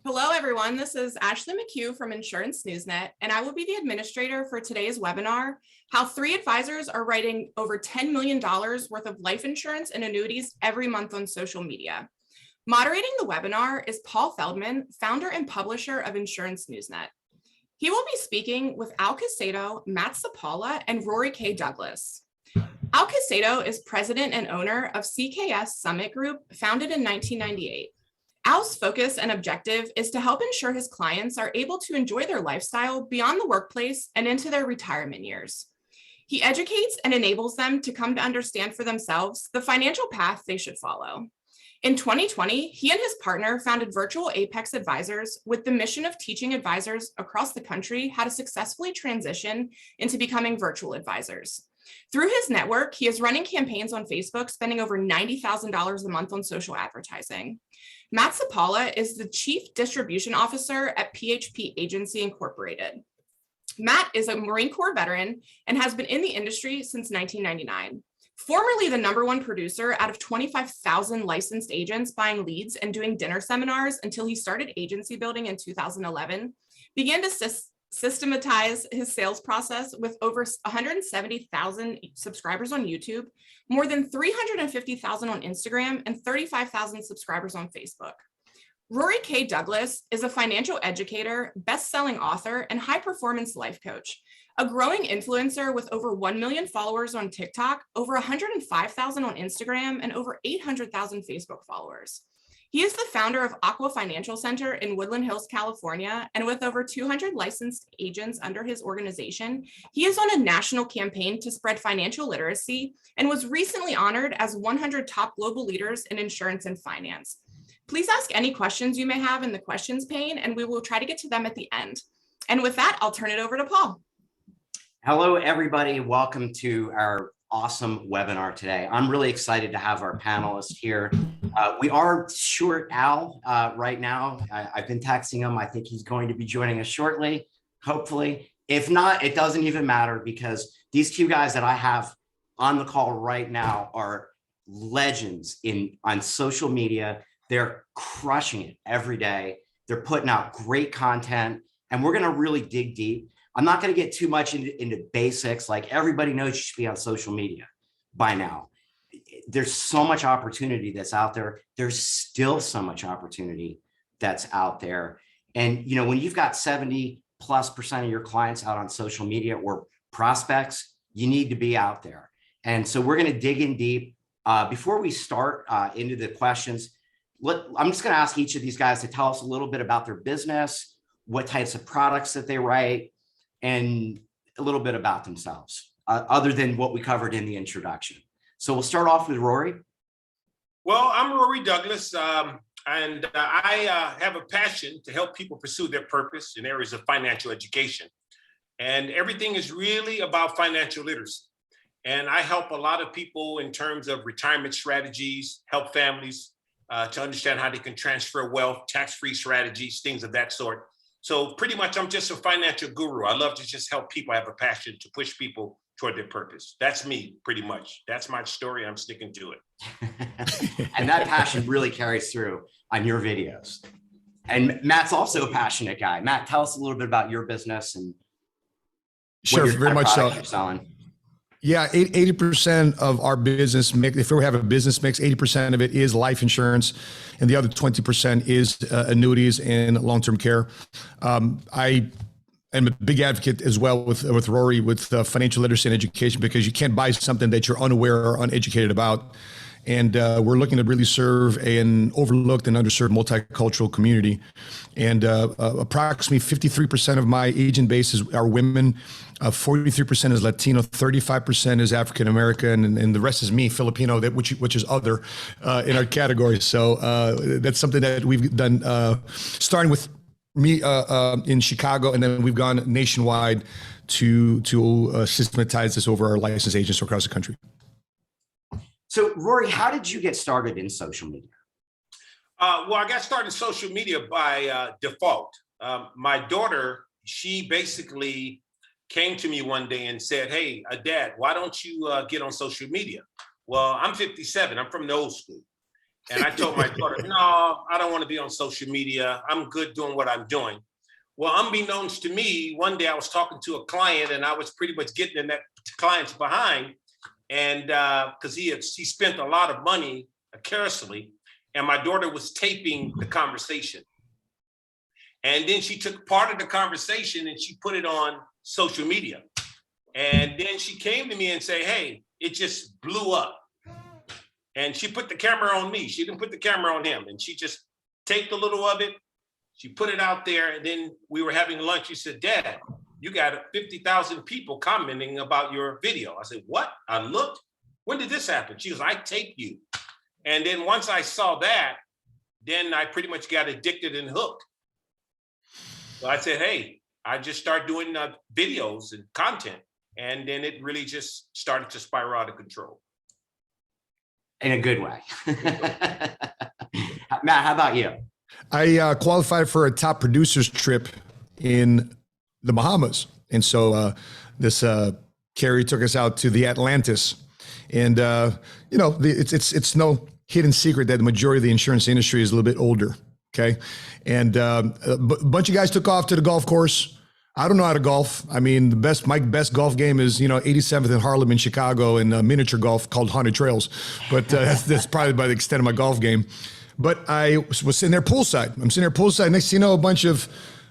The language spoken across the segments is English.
Hello, everyone. This is Ashley McHugh from Insurance Newsnet, and I will be the administrator for today's webinar, how 3 advisors are writing over $10 million worth of life insurance and annuities every month on social media. Moderating the webinar is Paul Feldman, founder and publisher of Insurance Newsnet. He will be speaking with Al Casato, Matt Zappala, and Rory K. Douglas. Al Casato is president and owner of CKS Summit Group, founded in 1998. Al's focus and objective is to help ensure his clients are able to enjoy their lifestyle beyond the workplace and into their retirement years. He educates and enables them to come to understand for themselves the financial path they should follow. In 2020, he and his partner founded Virtual Apex Advisors with the mission of teaching advisors across the country how to successfully transition into becoming virtual advisors. Through his network, he is running campaigns on Facebook, spending over $90,000 a month on social advertising. Matt Zappala is the Chief Distribution Officer at PHP Agency Incorporated. Matt is a Marine Corps veteran and has been in the industry since 1999. Formerly the #1 producer out of 25,000 licensed agents buying leads and doing dinner seminars until he started agency building in 2011, began to systematize his sales process with over 170,000 subscribers on YouTube, more than 350,000 on Instagram, and 35,000 subscribers on Facebook. Rory K. Douglas is a financial educator, best-selling author, and high-performance life coach, a growing influencer with over 1 million followers on TikTok, over 105,000 on Instagram, and over 800,000 Facebook followers. He is the founder of Aqua Financial Center in Woodland Hills, California, and with over 200 licensed agents under his organization, he is on a national campaign to spread financial literacy and was recently honored as 100 top global leaders in insurance and finance. Please ask any questions you may have in the questions pane, and we will try to get to them at the end. And with that, I'll turn it over to Paul. Hello, everybody. Welcome to our awesome webinar today. I'm really excited to have our panelists here. We are short Al right now. I've been texting him. I think he's going to be joining us shortly, hopefully. If not, it doesn't even matter because these two guys that I have on the call right now are legends on social media. They're crushing it every day. They're putting out great content, and we're going to really dig deep. I'm not going to get too much into basics. Like everybody knows you should be on social media by now. There's so much opportunity that's out there. There's still so much opportunity that's out there. And, you know, when you've got 70+% of your clients out on social media or prospects, you need to be out there. And so we're going to dig in deep. Before we start into the questions, I'm just going to ask each of these guys to tell us a little bit about their business, what types of products that they write, and a little bit about themselves, other than what we covered in the introduction. So we'll start off with Rory. Well, I'm Rory Douglas, and I have a passion to help people pursue their purpose in areas of financial education. And everything is really about financial literacy. And I help a lot of people in terms of retirement strategies, help families to understand how they can transfer wealth, tax-free strategies, things of that sort. So pretty much I'm just a financial guru. I love to just help people have a passion to push people toward their purpose. That's me, pretty much. That's my story. I'm sticking to it. And that passion really carries through on your videos. And Matt's also a passionate guy. Matt, tell us a little bit about your business and sure, very much so. You're selling. Yeah, 80% of our business mix, if we have a business mix, 80% of it is life insurance, and the other 20% is annuities and long-term care. I am a big advocate as well with Rory with financial literacy and education, because you can't buy something that you're unaware or uneducated about. And we're looking to really serve an overlooked and underserved multicultural community. And approximately 53% of my agent base are women, 43% is Latino, 35% is African American, and the rest is me, Filipino, which is other in our category. So that's something that we've done, starting with me in Chicago, and then we've gone nationwide to systematize this over our licensed agents across the country. So Rory, how did you get started in social media? Well, I got started in social media by default. My daughter, she basically came to me one day and said, hey, Dad, why don't you get on social media? Well, I'm 57. I'm from the old school. And I told my daughter, no, I don't want to be on social media. I'm good doing what I'm doing. Well, unbeknownst to me, one day I was talking to a client and I was pretty much getting in that client's behind. And because he spent a lot of money carelessly, and my daughter was taping the conversation. And then she took part of the conversation and she put it on social media. And then she came to me and said, hey, it just blew up. And she put the camera on me. She didn't put the camera on him. And she just taped a little of it. She put it out there. And then we were having lunch. She said, Dad, you got 50,000 people commenting about your video. I said, what? I looked. When did this happen? She goes, I taped you. And then once I saw that, then I pretty much got addicted and hooked. So I said, hey, I just started doing videos and content. And then it really just started to spiral out of control. In a good way. Matt, how about you? I qualified for a top producers trip in the Bahamas. And so this Carrie took us out to the Atlantis. And, it's no hidden secret that the majority of the insurance industry is a little bit older. Okay. And a bunch of guys took off to the golf course. I don't know how to golf. I mean, my best golf game is, 87th in Harlem in Chicago and miniature golf called Haunted Trails. But that's probably by the extent of my golf game. But I was sitting there poolside. I'm sitting there poolside. Next thing you know, a bunch of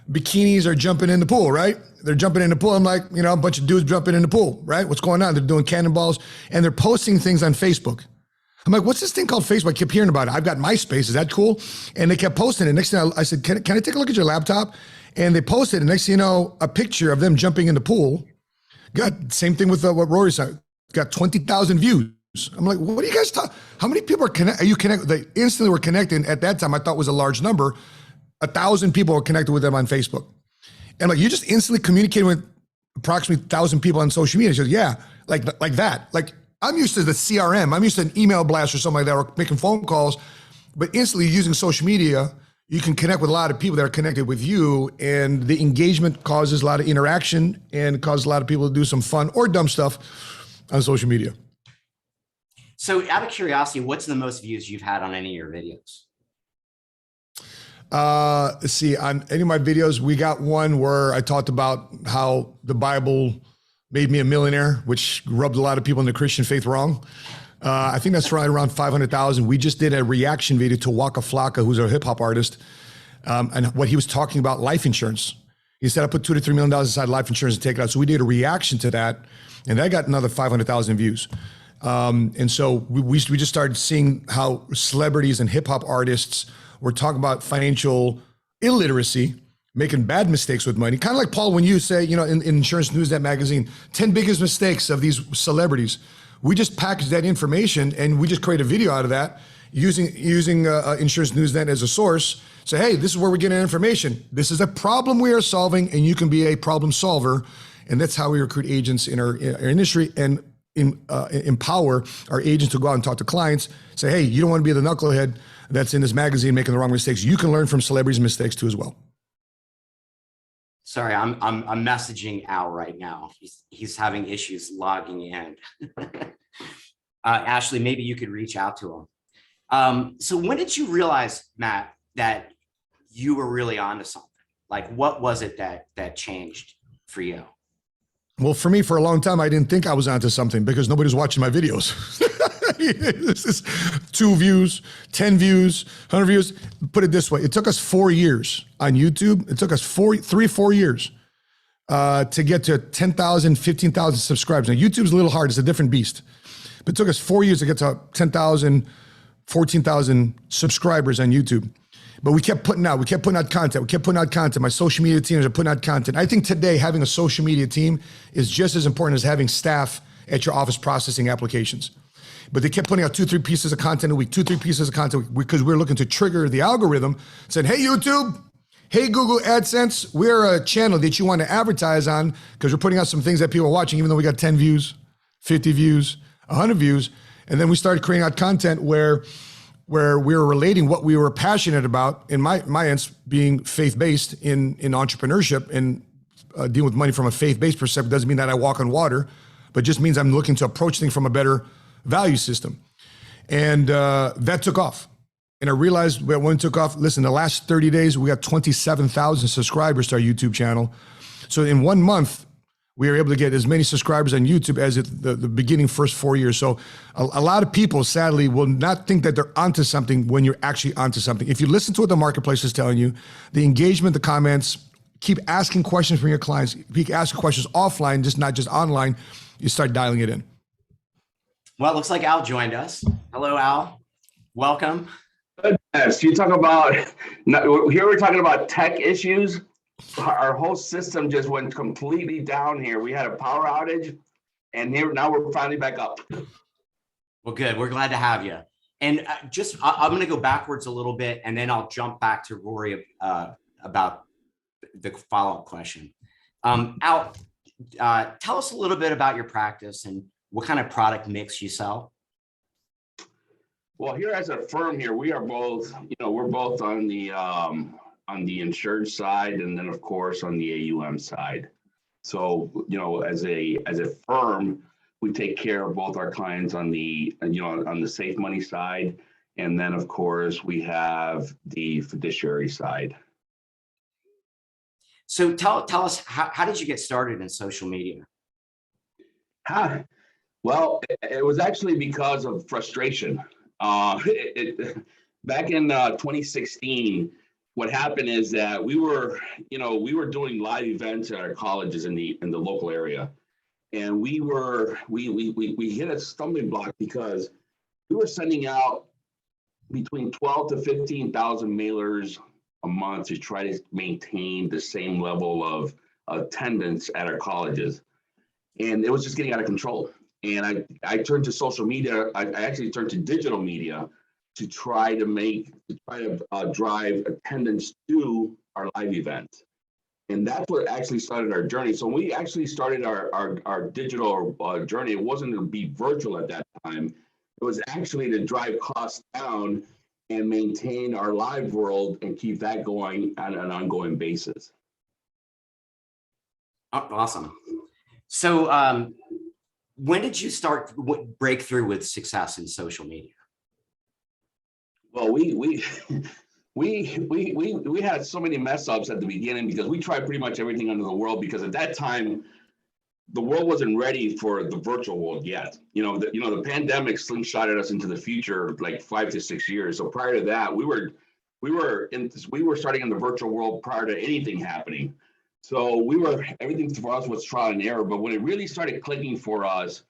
bikinis are jumping in the pool, right? They're jumping in the pool. I'm like, a bunch of dudes jumping in the pool, right? What's going on? They're doing cannonballs and they're posting things on Facebook. I'm like, what's this thing called Facebook? I kept hearing about it. I've got MySpace. Is that cool? And they kept posting it. Next thing I said, can I take a look at your laptop? And they posted, and next thing you know, a picture of them jumping in the pool. Got same thing with what Rory said. Got 20,000 views. I'm like, what are you guys talking? How many people are you connected? They instantly were connected. At that time, I thought was a large number. 1,000 people were connected with them on Facebook. And like, you just instantly communicating with approximately 1,000 people on social media. She goes, yeah, like that. Like, I'm used to the CRM. I'm used to an email blast or something like that, or making phone calls. But instantly using social media, you can connect with a lot of people that are connected with you, and the engagement causes a lot of interaction and causes a lot of people to do some fun or dumb stuff on social media. So out of curiosity, what's the most views you've had on any of your videos? Let's see, on any of my videos, we got one where I talked about how the Bible made me a millionaire, which rubbed a lot of people in the Christian faith wrong. I think that's right around 500,000. We just did a reaction video to Waka Flocka, who's a hip hop artist, and what he was talking about life insurance. He said, I put $2 to $3 million inside life insurance and take it out. So we did a reaction to that, and that got another 500,000 views. And so we just started seeing how celebrities and hip hop artists were talking about financial illiteracy, making bad mistakes with money. Kind of like, Paul, when you say, in Insurance Newsnet magazine, 10 biggest mistakes of these celebrities. We just packaged that information and we just created a video out of that using Insurance Newsnet as a source. Say, hey, this is where we're getting information. This is a problem we are solving, and you can be a problem solver. And that's how we recruit agents in our industry and empower our agents to go out and talk to clients. Say, hey, you don't want to be the knucklehead that's in this magazine making the wrong mistakes. You can learn from celebrities' mistakes too as well. Sorry, I'm messaging Al right now. He's having issues logging in. Ashley, maybe you could reach out to him. So when did you realize, Matt, that you were really onto something? Like, what was it that changed for you? Well, for me, for a long time, I didn't think I was onto something because nobody was watching my videos. This is 2 views, 10 views, 100 views. Put it this way. It took us 4 years on YouTube. It took us 4 years to get to 10,000, 15,000 subscribers. Now, YouTube's a little hard. It's a different beast. But it took us 4 years to get to 10,000, 14,000 subscribers on YouTube. But we kept putting out content. My social media teams are putting out content. I think today having a social media team is just as important as having staff at your office processing applications. But they kept putting out 2-3 pieces of content a week, 2-3 pieces of content a week, because we're looking to trigger the algorithm, saying, hey, YouTube, hey, Google AdSense, we're a channel that you want to advertise on because we're putting out some things that people are watching, even though we got 10 views, 50 views, 100 views. And then we started creating out content where we were relating what we were passionate about, in my ends being faith-based in entrepreneurship and dealing with money from a faith-based perspective. Doesn't mean that I walk on water, but just means I'm looking to approach things from a better value system. And that took off. And I realized when it took off, listen, the last 30 days, we got 27,000 subscribers to our YouTube channel. So in 1 month, we were able to get as many subscribers on YouTube as the beginning first 4 years. So a lot of people, sadly, will not think that they're onto something when you're actually onto something. If you listen to what the marketplace is telling you, the engagement, the comments, keep asking questions from your clients. Keep asking questions offline, just not just online. You start dialing it in. Well, it looks like Al joined us. Hello, Al. Welcome. Yes, you talk about, here we're talking about tech issues. Our whole system just went completely down here. We had a power outage and now we're finally back up. Well, good. We're glad to have you. And I'm going to go backwards a little bit, and then I'll jump back to Rory about the follow-up question. Al, tell us a little bit about your practice and what kind of product mix you sell. Well, here as a firm here, we are both, we're both on the insured side, and then of course on the AUM side. So, as a firm, we take care of both our clients on the, on the safe money side. And then of course we have the fiduciary side. So tell us, how did you get started in social media? Well, it was actually because of frustration. Back in 2016, what happened is that we were doing live events at our colleges in the local area, and we hit a stumbling block because we were sending out between 12 to 15,000 mailers a month to try to maintain the same level of attendance at our colleges, and it was just getting out of control. And I turned to social media. I actually turned to digital media to try to drive attendance to our live events. And that's what actually started our journey. So when we actually started our digital journey, it wasn't to be virtual at that time. It was actually to drive costs down and maintain our live world and keep that going on an ongoing basis. Awesome. So when did you start breakthrough with success in social media? Well, we had so many mess ups at the beginning because we tried pretty much everything under the world, because at that time the world wasn't ready for the virtual world yet. The pandemic slingshotted us into the future like 5 to 6 years. So prior to that, we were starting in the virtual world prior to anything happening. So everything for us was trial and error. But when it really started clicking for us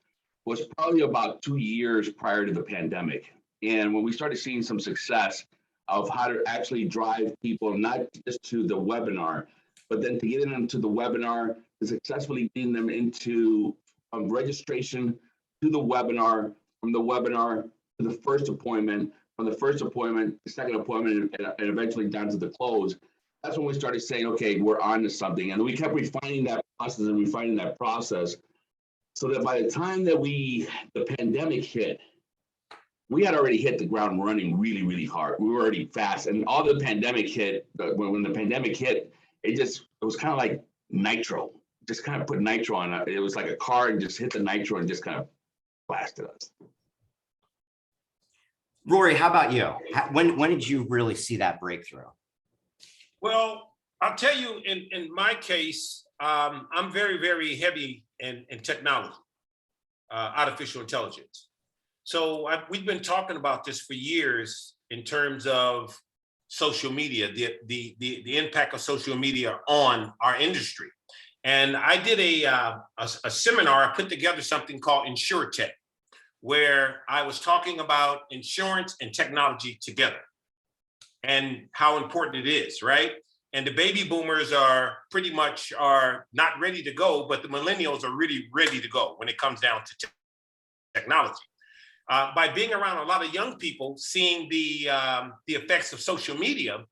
was probably about 2 years prior to the pandemic. And when we started seeing some success of how to actually drive people, not just to the webinar, but then to get them into the webinar, to successfully getting them into registration to the webinar, from the webinar to the first appointment, from the first appointment, the second appointment, and eventually down to the close. That's when we started saying, okay, we're on to something. And we kept refining that process so that by the time that the pandemic hit, we had already hit the ground running really, really hard. We were already fast. And all the pandemic hit, when the pandemic hit, it was kind of like nitro, just kind of put nitro on it. It was like a car and just hit the nitro and just kind of blasted us. Rory, how about you? When did you really see that breakthrough? Well, I'll tell you, in my case, I'm very, very heavy in technology, artificial intelligence. So we've been talking about this for years in terms of social media, the impact of social media on our industry. And I did a seminar. I put together something called InsurTech, where I was talking about insurance and technology together and how important it is, right? And the baby boomers are not ready to go, but the millennials are really ready to go when it comes down to technology. By being around a lot of young people, seeing the effects of social media,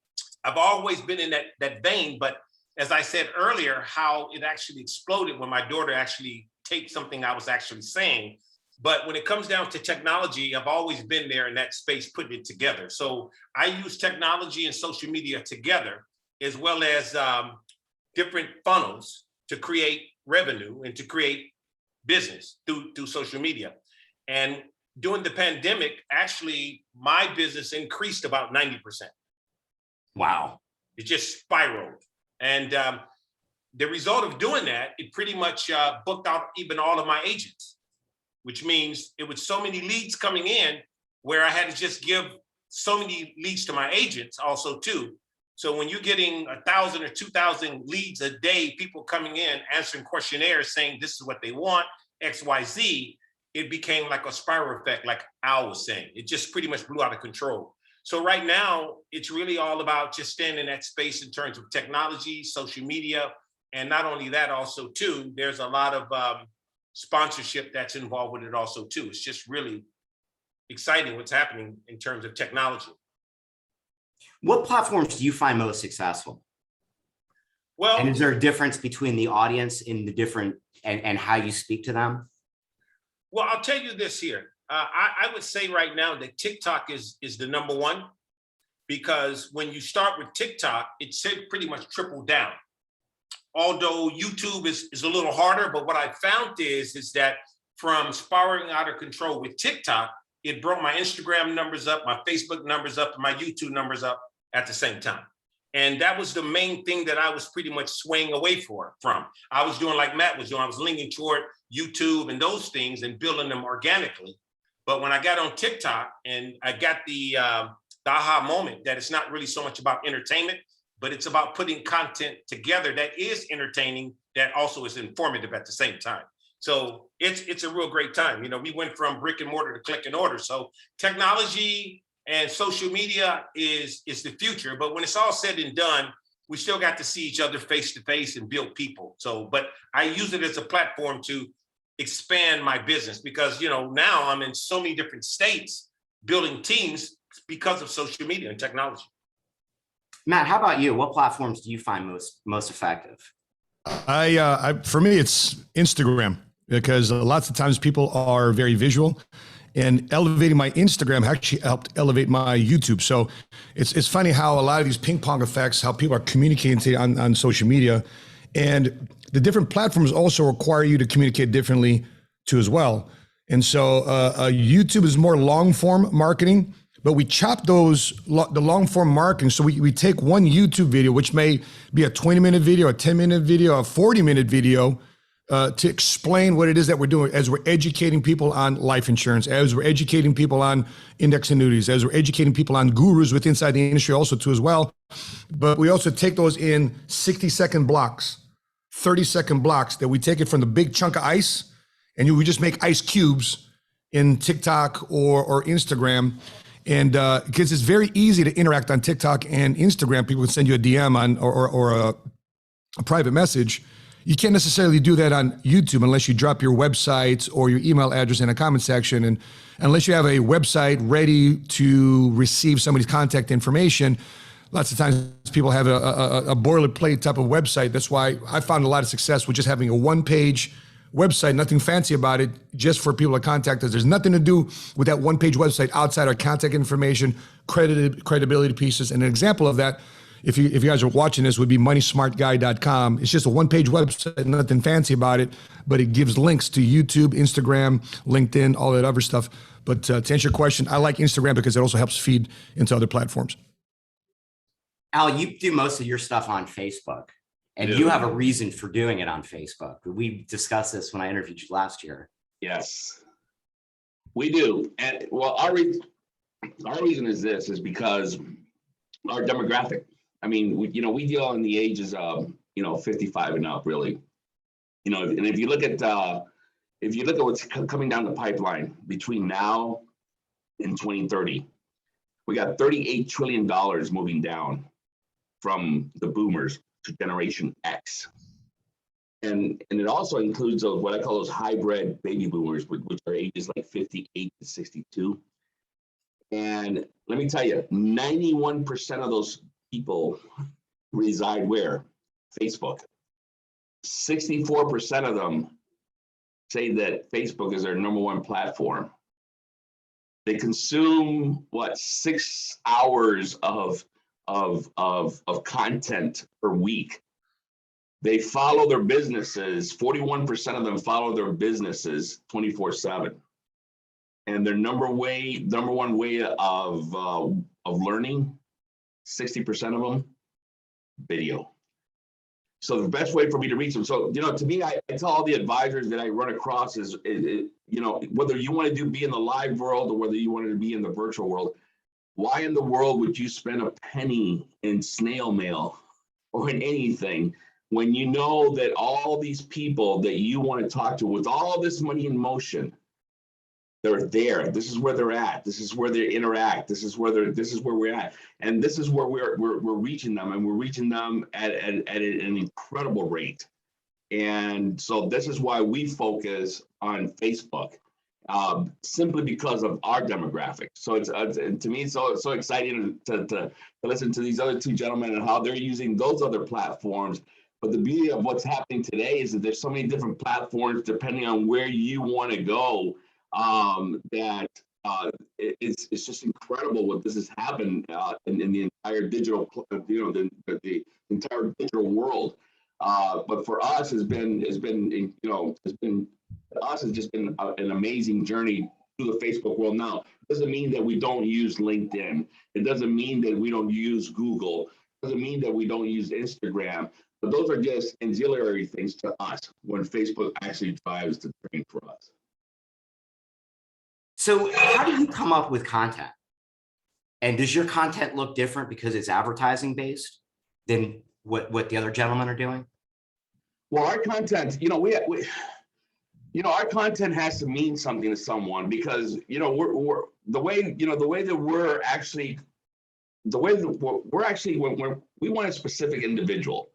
I've always been in that vein. But as I said earlier, how it actually exploded when my daughter actually taped something I was actually saying. But when it comes down to technology, I've always been there in that space, putting it together. So I use technology and social media together, as well as different funnels to create revenue and to create business through social media. And during the pandemic, actually, my business increased about 90%. Wow. It just spiraled. And the result of doing that, it pretty much booked out even all of my agents, which means it was so many leads coming in where I had to just give so many leads to my agents also too. So when you're getting 1,000 or 2,000 leads a day, people coming in, answering questionnaires saying this is what they want, X, Y, Z, it became like a spiral effect, like Al was saying. It just pretty much blew out of control. So right now, it's really all about just staying in that space in terms of technology, social media, and not only that, also too, there's a lot of sponsorship that's involved with it also too. It's just really exciting what's happening in terms of technology. What platforms do you find most successful? Well, And is there a difference between the audience in the different and how you speak to them? well, I'll tell you this here. I would say right now that TikTok is the number one, because when you start with TikTok, it's pretty much tripled down. Although YouTube is a little harder, but what I found is that from spiraling out of control with TikTok, it brought my Instagram numbers up, my Facebook numbers up, and my YouTube numbers up at the same time. And that was the main thing that I was pretty much swaying away from. I was doing like Matt was doing. I was leaning toward YouTube and those things and building them organically. But when I got on TikTok and I got the aha moment that it's not really so much about entertainment, but it's about putting content together that is entertaining, that also is informative at the same time. So it's a real great time. You know, we went from brick and mortar to click and order. So technology and social media is the future. But when it's all said and done, we still got to see each other face to face and build people. So, but I use it as a platform to expand my business because, you know, now I'm in so many different states building teams because of social media and technology. Matt, how about you? What platforms do you find most effective? For me, it's Instagram, because lots of times people are very visual, and elevating my Instagram actually helped elevate my YouTube. So it's funny how a lot of these ping pong effects, how people are communicating on social media, and the different platforms also require you to communicate differently too as well. And so YouTube is more long form marketing, but we chop the long form marketing. So we take one YouTube video, which may be a 20-minute video, a 10-minute video, a 40-minute video, to explain what it is that we're doing as we're educating people on life insurance, as we're educating people on index annuities, as we're educating people on gurus within inside the industry also too as well. But we also take those in 60-second blocks, 30-second blocks, that we take it from the big chunk of ice, and we just make ice cubes in TikTok or Instagram. And because it's very easy to interact on TikTok and Instagram, people can send you a DM on or a private message. You can't necessarily do that on YouTube unless you drop your website or your email address in a comment section. And unless you have a website ready to receive somebody's contact information, lots of times people have a boilerplate type of website. That's why I found a lot of success with just having a one-page website, nothing fancy about it, just for people to contact us. There's nothing to do with that one-page website outside our contact information, credibility pieces. And an example of that, if you guys are watching this, would be moneysmartguy.com. It's just a one-page website, nothing fancy about it, but it gives links to YouTube, Instagram, LinkedIn, all that other stuff. But to answer your question, I like Instagram because it also helps feed into other platforms. Al, you do most of your stuff on Facebook, and you have a reason for doing it on Facebook. We discussed this when I interviewed you last year. Yes, we do. And well, our reason is because our demographic. I mean, we deal in the ages of 55 and up, really. And if you look at what's coming down the pipeline between now and 2030, we got $38 trillion moving down from the boomers to Generation X. And it also includes what I call those hybrid baby boomers, which are ages like 58 to 62. And let me tell you, 91% of those people reside where? Facebook. 64% of them say that Facebook is their number one platform. They consume 6 hours of content per week. They follow their businesses. 41% of them follow their businesses 24/7. And their number one way of learning, 60% of them, video. So the best way for me to reach them. So, to me, I tell all the advisors that I run across is whether you want to be in the live world or whether you wanted to be in the virtual world, why in the world would you spend a penny in snail mail or in anything when you know that all these people that you want to talk to with all this money in motion, they're there. This is where they're at. This is where they interact. This is where we're at. And this is where we're reaching them, and we're reaching them at an incredible rate. And so this is why we focus on Facebook, simply because of our demographic. So it's to me, it's so exciting to listen to these other two gentlemen and how they're using those other platforms. But the beauty of what's happening today is that there's so many different platforms depending on where you want to go. It's just incredible what this has happened in the entire digital, the entire digital world. But for us, it's just been an amazing journey through the Facebook world. Now, it doesn't mean that we don't use LinkedIn. It doesn't mean that we don't use Google. It doesn't mean that we don't use Instagram. But those are just ancillary things to us when Facebook actually drives the train for us. So how do you come up with content? And does your content look different because it's advertising based than what the other gentlemen are doing? Well, our content, our content has to mean something to someone because, we're the way that we're actually, when we want a specific individual,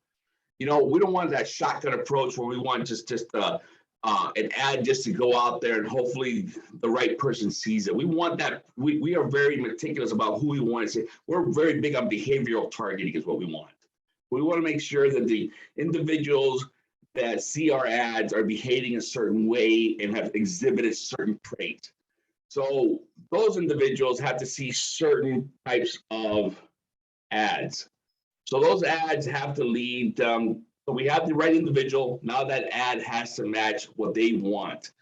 we don't want that shotgun approach where we want just an ad just to go out there and hopefully the right person sees it. We want that. We are very meticulous about who we want to see. We're very big on behavioral targeting is what we want. We want to make sure that the individuals that see our ads are behaving a certain way and have exhibited certain traits. So those individuals have to see certain types of ads. So those ads have to lead so we have the right individual. Now that ad has to match what they want.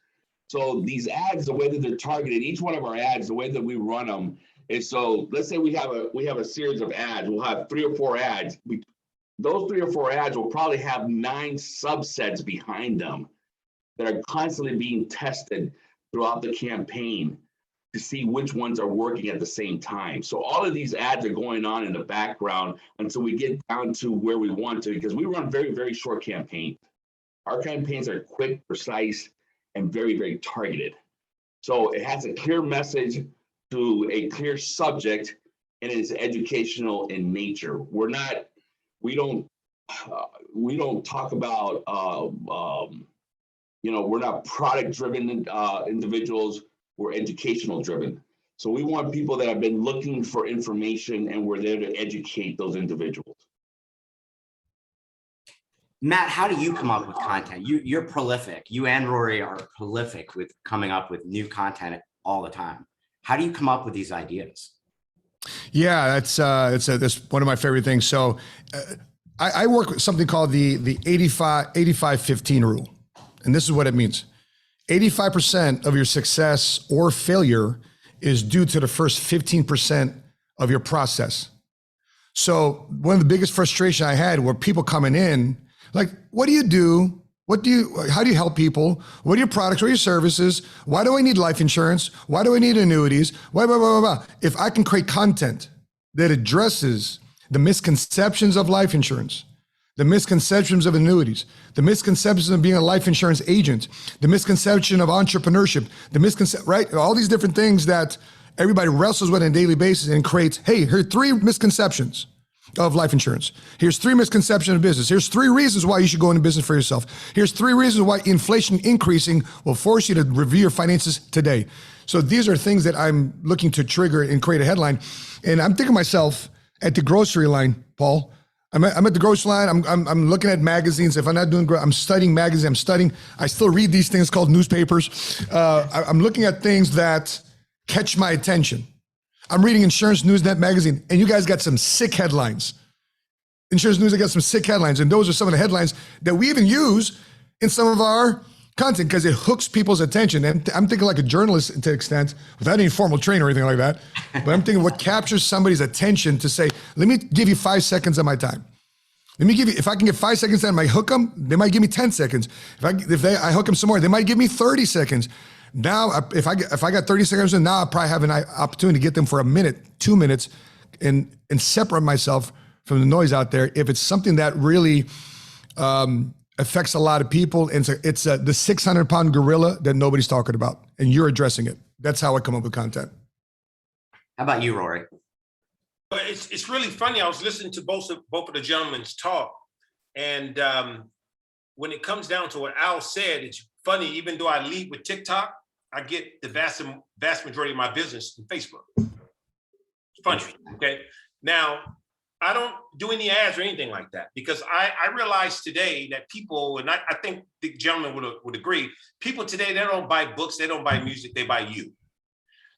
So these ads, the way that they're targeted, each one of our ads, the way that we run them is, so let's say we have a series of ads. We'll have 3 or 4 ads. Those 3 or 4 ads will probably have 9 subsets behind them that are constantly being tested throughout the campaign to see which ones are working at the same time. So all of these ads are going on in the background until we get down to where we want to, because we run very, very short campaigns. Our campaigns are quick, precise, and very, very targeted. So it has a clear message to a clear subject, and it is educational in nature. We don't talk about, we're not product-driven individuals. We're educational driven. So we want people that have been looking for information, and we're there to educate those individuals. Matt, how do you come up with content? You're prolific. You and Rory are prolific with coming up with new content all the time. How do you come up with these ideas? Yeah, that's one of my favorite things. So I work with something called the 85-15 rule. And this is what it means. 85% of your success or failure is due to the first 15% of your process. So one of the biggest frustration I had were people coming in, like, what do you do? How do you help people? What are your products? What are your services? Why do I need life insurance? Why do I need annuities? Why, blah, blah, blah, blah. If I can create content that addresses the misconceptions of life insurance, the misconceptions of annuities, the misconceptions of being a life insurance agent, the misconception of entrepreneurship, right? All these different things that everybody wrestles with on a daily basis and creates, hey, here are 3 misconceptions of life insurance. Here's 3 misconceptions of business. Here's 3 reasons why you should go into business for yourself. Here's 3 reasons why inflation increasing will force you to review your finances today. So these are things that I'm looking to trigger and create a headline. And I'm thinking myself at the grocery line, Paul, I'm at the grocery line. I'm looking at magazines. If I'm not doing, I'm studying magazines. I still read these things called newspapers. I'm looking at things that catch my attention. I'm reading Insurance Newsnet magazine, and you guys got some sick headlines. Insurance Newsnet got some sick headlines, and those are some of the headlines that we even use in some of our content because it hooks people's attention. And I'm thinking like a journalist to an extent, without any formal training or anything like that. But I'm thinking what captures somebody's attention to say, let me give you 5 seconds of my time. Let me give you, if I can get 5 seconds, then I hook them, they might give me 10 seconds. If I hook them some more, they might give me 30 seconds. Now, if I got 30 seconds, then now I probably have an opportunity to get them for a minute, 2 minutes, and separate myself from the noise out there. If it's something that really affects a lot of people, and it's the 600-pound gorilla that nobody's talking about, and you're addressing it. That's how I come up with content. How about you, Rory? But it's really funny. I was listening to both of the gentlemen's talk, and when it comes down to what Al said, it's funny. Even though I lead with TikTok, I get the vast majority of my business from Facebook. It's funny. Okay, now I don't do any ads or anything like that because I realize today that people, and I think the gentleman would agree, people today, they don't buy books, they don't buy music, they buy you.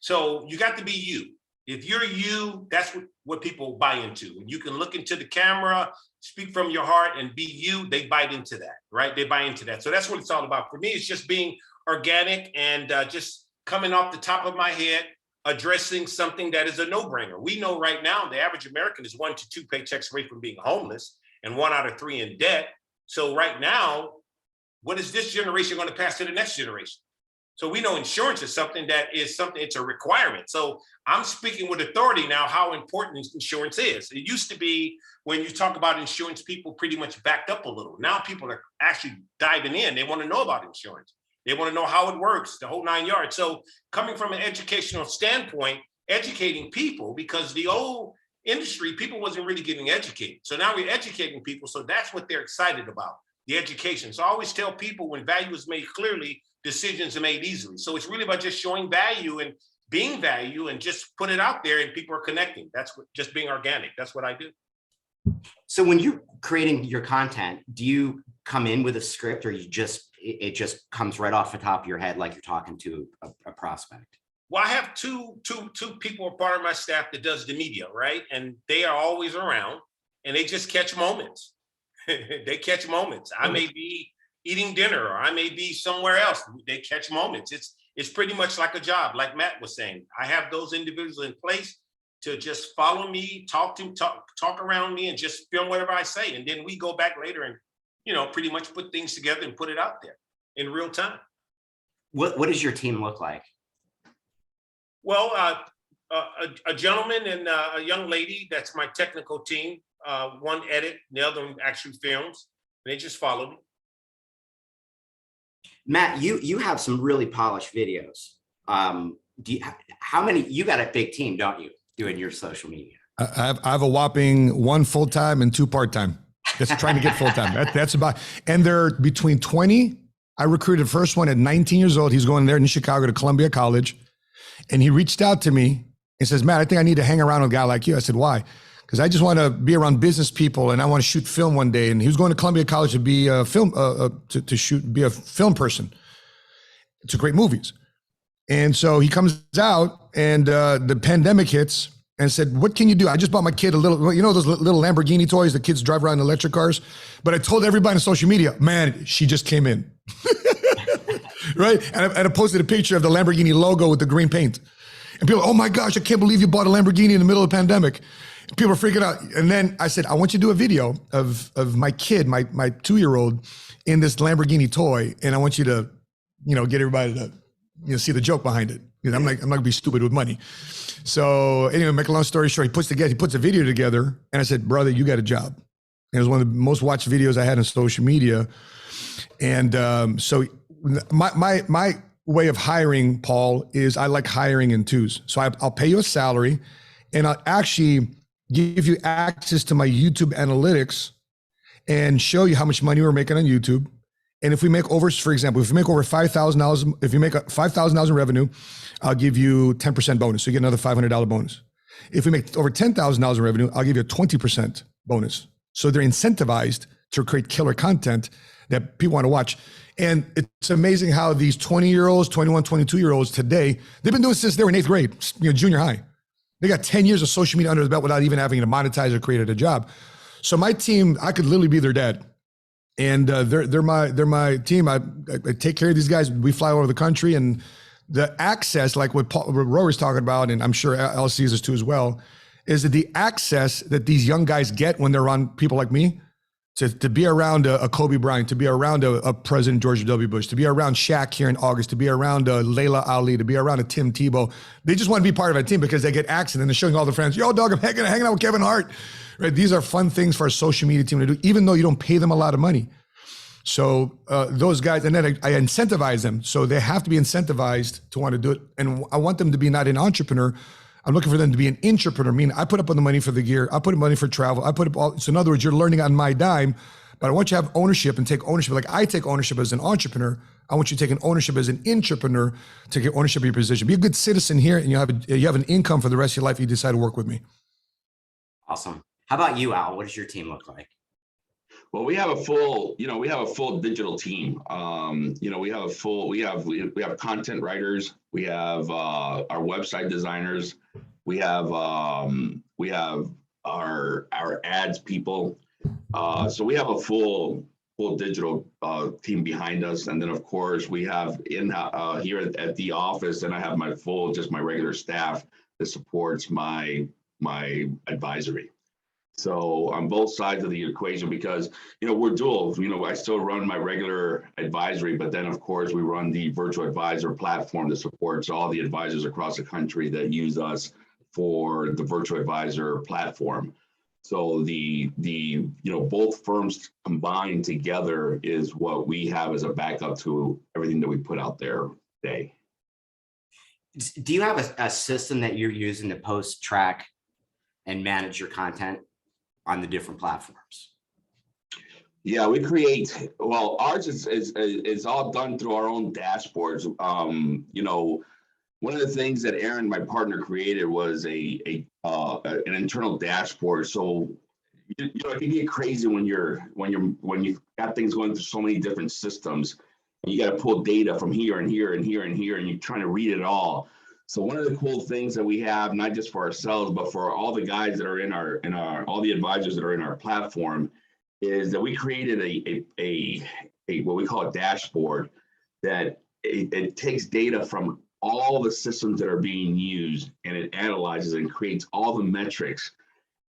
So you got to be you. If you're you, that's what people buy into. And you can look into the camera, speak from your heart and be you, they bite into that, right? They buy into that. So that's what it's all about. For me, it's just being organic and just coming off the top of my head, addressing something that is a no-brainer. We know right now the average American is 1 to 2 paychecks away from being homeless and 1 out of 3 in debt. So right now, what is this generation going to pass to the next generation? So we know insurance is something it's a requirement. So I'm speaking with authority now how important insurance is. It used to be when you talk about insurance, people pretty much backed up a little. Now people are actually diving in. They want to know about insurance. They want to know how it works, the whole 9 yards. So coming from an educational standpoint, educating people, because the old industry, people wasn't really getting educated. So now we're educating people. So that's what they're excited about, the education. So I always tell people when value is made clearly, decisions are made easily. So it's really about just showing value and being value and just put it out there and people are connecting. That's what, just being organic. That's what I do. So when you're creating your content, do you come in with a script or it just comes right off the top of your head like you're talking to a prospect? Well, I have two people are part of my staff that does the media, right? And they are always around and they just catch moments. They catch moments. I may be eating dinner or I may be somewhere else. They catch moments. It's pretty much like a job, like Matt was saying. I have those individuals in place to just follow me, talk around me and just film whatever I say. And then we go back later and, pretty much put things together and put it out there in real time. What does your team look like? Well, a gentleman and a young lady, that's my technical team. One edit, the other one actually films. They just follow me. Matt, you have some really polished videos. You got a big team, don't you, doing your social media? I have a whopping 1 full-time and 2 part-time. That's trying to get full-time. That's about, and they're between 20. I recruited the first one at 19 years old. He's going there in Chicago to Columbia College. And he reached out to me and says, Matt, I think I need to hang around with a guy like you. I said, why? Because I just want to be around business people and I want to shoot film one day. And he was going to Columbia College to be a film, be a film person, to create movies. And so he comes out and the pandemic hits and said, what can you do? I just bought my kid a little, those little Lamborghini toys the kids drive around in electric cars. But I told everybody on social media, man, she just came in. Right? And I posted a picture of the Lamborghini logo with the green paint. And people, oh my gosh, I can't believe you bought a Lamborghini in the middle of the pandemic. People are freaking out. And then I said, I want you to do a video of my kid, my 2-year-old in this Lamborghini toy. And I want you to, get everybody to, see the joke behind it. I'm not gonna be stupid with money. So anyway, make a long story short, he puts a video together and I said, brother, you got a job. And it was one of the most watched videos I had on social media. And so my way of hiring, Paul, is I like hiring in twos. So I'll pay you a salary and I'll actually give you access to my YouTube analytics and show you how much money we're making on YouTube. And if we make over, for example, if we make over $5,000, if you make $5,000 in revenue, I'll give you 10% bonus. So you get another $500 bonus. If we make over $10,000 in revenue, I'll give you a 20% bonus. So they're incentivized to create killer content that people want to watch. And it's amazing how these 20-year-olds, 21, 22-year-olds today, they've been doing it since they were in 8th grade, junior high. They got 10 years of social media under the belt without even having to monetize or create a job. So my team, I could literally be their dad. and they're my team. I take care of these guys. We fly all over the country, and the access, like what Rory's talking about, and I'm sure Al sees this too as well, is that the access that these young guys get when they're around people like me, to be around a Kobe Bryant, to be around a President George W. Bush, to be around Shaq here in August, to be around a Layla Ali, to be around a Tim Tebow. They just want to be part of a team because they get access, and they're showing all their friends, yo, dog, I'm hanging out with Kevin Hart. Right? These are fun things for our social media team to do, even though you don't pay them a lot of money. So those guys, and then I incentivize them. So they have to be incentivized to want to do it. And I want them to be not an entrepreneur. I'm looking for them to be an intrapreneur, meaning I put up on the money for the gear, I put up money for travel, I put up all, so in other words, you're learning on my dime, but I want you to have ownership and take ownership. Like I take ownership as an entrepreneur, I want you to take an ownership as an intrapreneur to get ownership of your position. Be a good citizen here, and you have an income for the rest of your life if you decide to work with me. Awesome. How about you, Al? What does your team look like? Well, we have a full digital team. We have content writers, we have our website designers, we have our ads people. So we have a full digital team behind us, and then of course we have here at the office, and I have my regular staff that supports my advisory. So on both sides of the equation, because, we're dual, I still run my regular advisory, but then of course we run the virtual advisor platform that supports all the advisors across the country that use us for the virtual advisor platform. So the both firms combined together is what we have as a backup to everything that we put out there today. Do you have a system that you're using to post, track, and manage your content on the different platforms? Yeah, ours is all done through our own dashboards. One of the things that Aaron, my partner, created was an internal dashboard. So it can get crazy when you got things going through so many different systems, and you got to pull data from here and here and here and here, and you're trying to read it all. So one of the cool things that we have, not just for ourselves, but for all the guys that are all the advisors that are in our platform, is that we created a what we call a dashboard that it takes data from all the systems that are being used, and it analyzes and creates all the metrics.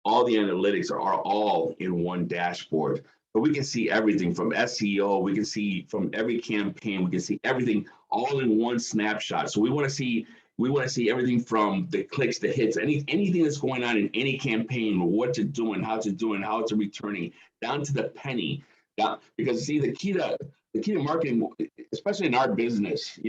All the analytics are all in one dashboard. But we can see everything from SEO, we can see from every campaign, we can see everything all in one snapshot. So we want to see everything from the clicks, the hits, anything that's going on in any campaign, what you're doing, how it's returning, down to the penny. Yeah, because see, the key to marketing, especially in our business,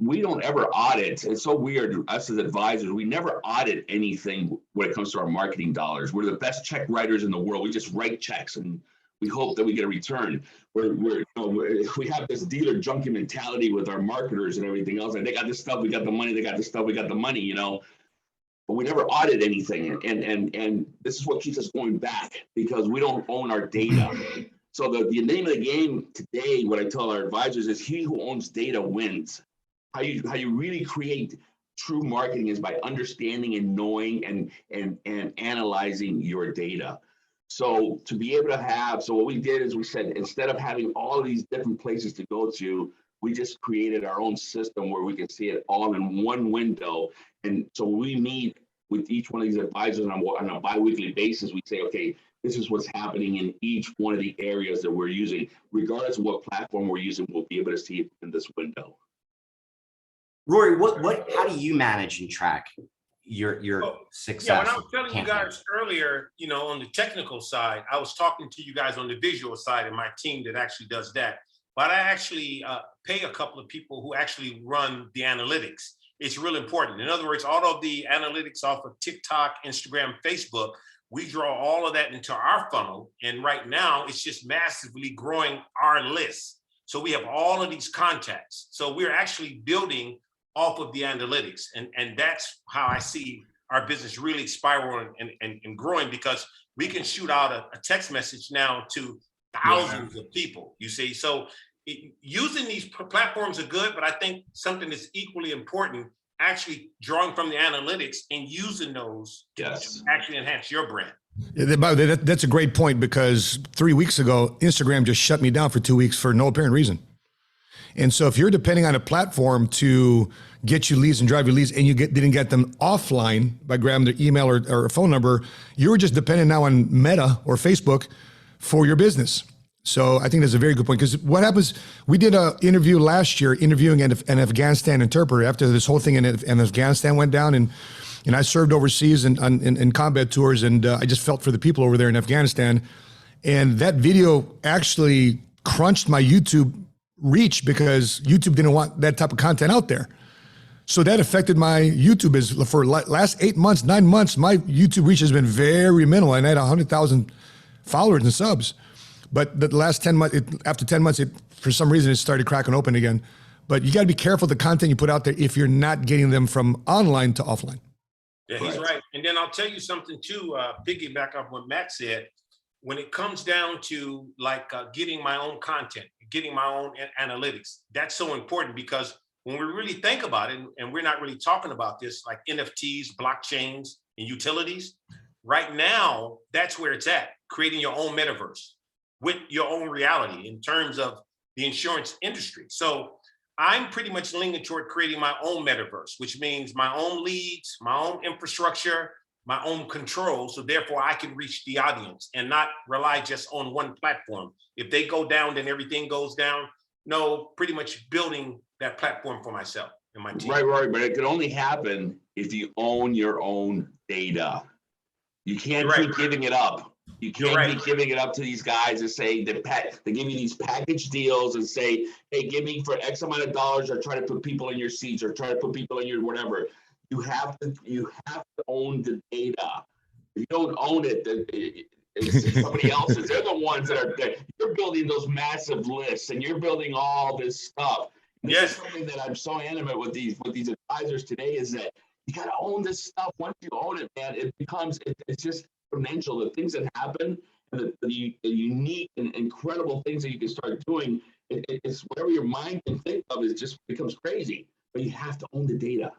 we don't ever audit. It's so weird, us as advisors, we never audit anything when it comes to our marketing dollars. We're the best check writers in the world. We just write checks and we hope that we get a return. We have this dealer junkie mentality with our marketers and everything else. And they got this stuff, we got the money. They got this stuff, we got the money. But we never audit anything. And this is what keeps us going back, because we don't own our data. So the name of the game today, what I tell our advisors, is he who owns data wins. How you really create true marketing is by understanding and knowing and analyzing your data. So to be able to have, so what we did is we said, instead of having all of these different places to go to, we just created our own system where we can see it all in one window. And so we meet with each one of these advisors on a bi-weekly basis. We say, okay, this is what's happening in each one of the areas that we're using. Regardless of what platform we're using, we'll be able to see it in this window. Rory, how do you manage and track your success? Yeah, when I was telling you guys earlier, on the technical side, I was talking to you guys on the visual side and my team that actually does that. But I actually pay a couple of people who actually run the analytics. It's real important. In other words, all of the analytics off of TikTok, Instagram, Facebook, we draw all of that into our funnel. And right now, it's just massively growing our list. So we have all of these contacts. So we're actually building off of the analytics. And that's how I see our business really spiraling and growing, because we can shoot out a text message now to thousands of people, you see. So using these platforms are good, but I think something that's equally important actually drawing from the analytics and using those Yes. to actually enhance your brand. Yeah, by the way, that's a great point, because 3 weeks ago, Instagram just shut me down for 2 weeks for no apparent reason. And so if you're depending on a platform to get you leads and drive your leads, and you didn't get them offline by grabbing their email or phone number, you're just dependent now on Meta or Facebook for your business. So I think that's a very good point, because what happens, we did an interview last year interviewing an Afghanistan interpreter after this whole thing in Afghanistan went down, and I served overseas in combat tours, and I just felt for the people over there in Afghanistan. And that video actually crunched my YouTube reach, because YouTube didn't want that type of content out there. So that affected my YouTube. For last 8 months, 9 months, my YouTube reach has been very minimal, and I had 100,000 followers and subs. But the last 10 months, after 10 months, for some reason, it started cracking open again. But you got to be careful the content you put out there if you're not getting them from online to offline. Yeah, he's right. And then I'll tell you something too, piggyback off what Matt said. When it comes down to like getting my own content, getting my own analytics, that's so important, because when we really think about it, and we're not really talking about this, like NFTs, blockchains, and utilities, right now, that's where it's at, creating your own metaverse with your own reality in terms of the insurance industry. So I'm pretty much leaning toward creating my own metaverse, which means my own leads, my own infrastructure, my own control. So therefore I can reach the audience and not rely just on one platform. If they go down, then everything goes down. No, pretty much building that platform for myself and my team. Right, but it can only happen if you own your own data. You can't keep giving it up. You can't be giving it up to these guys and say they give you these package deals and say, hey, give me for X amount of dollars, or try to put people in your seats, or try to put people in your whatever. You have to own the data. If you don't own it, then it's somebody else's. They're the ones that are there. You're building those massive lists, and you're building all this stuff. And this is something that I'm so intimate with these advisors today, is that you got to own this stuff. Once you own it, man, it's just exponential. The things that happen, and the unique and incredible things that you can start doing, it's whatever your mind can think of, it just becomes crazy. But you have to own the data.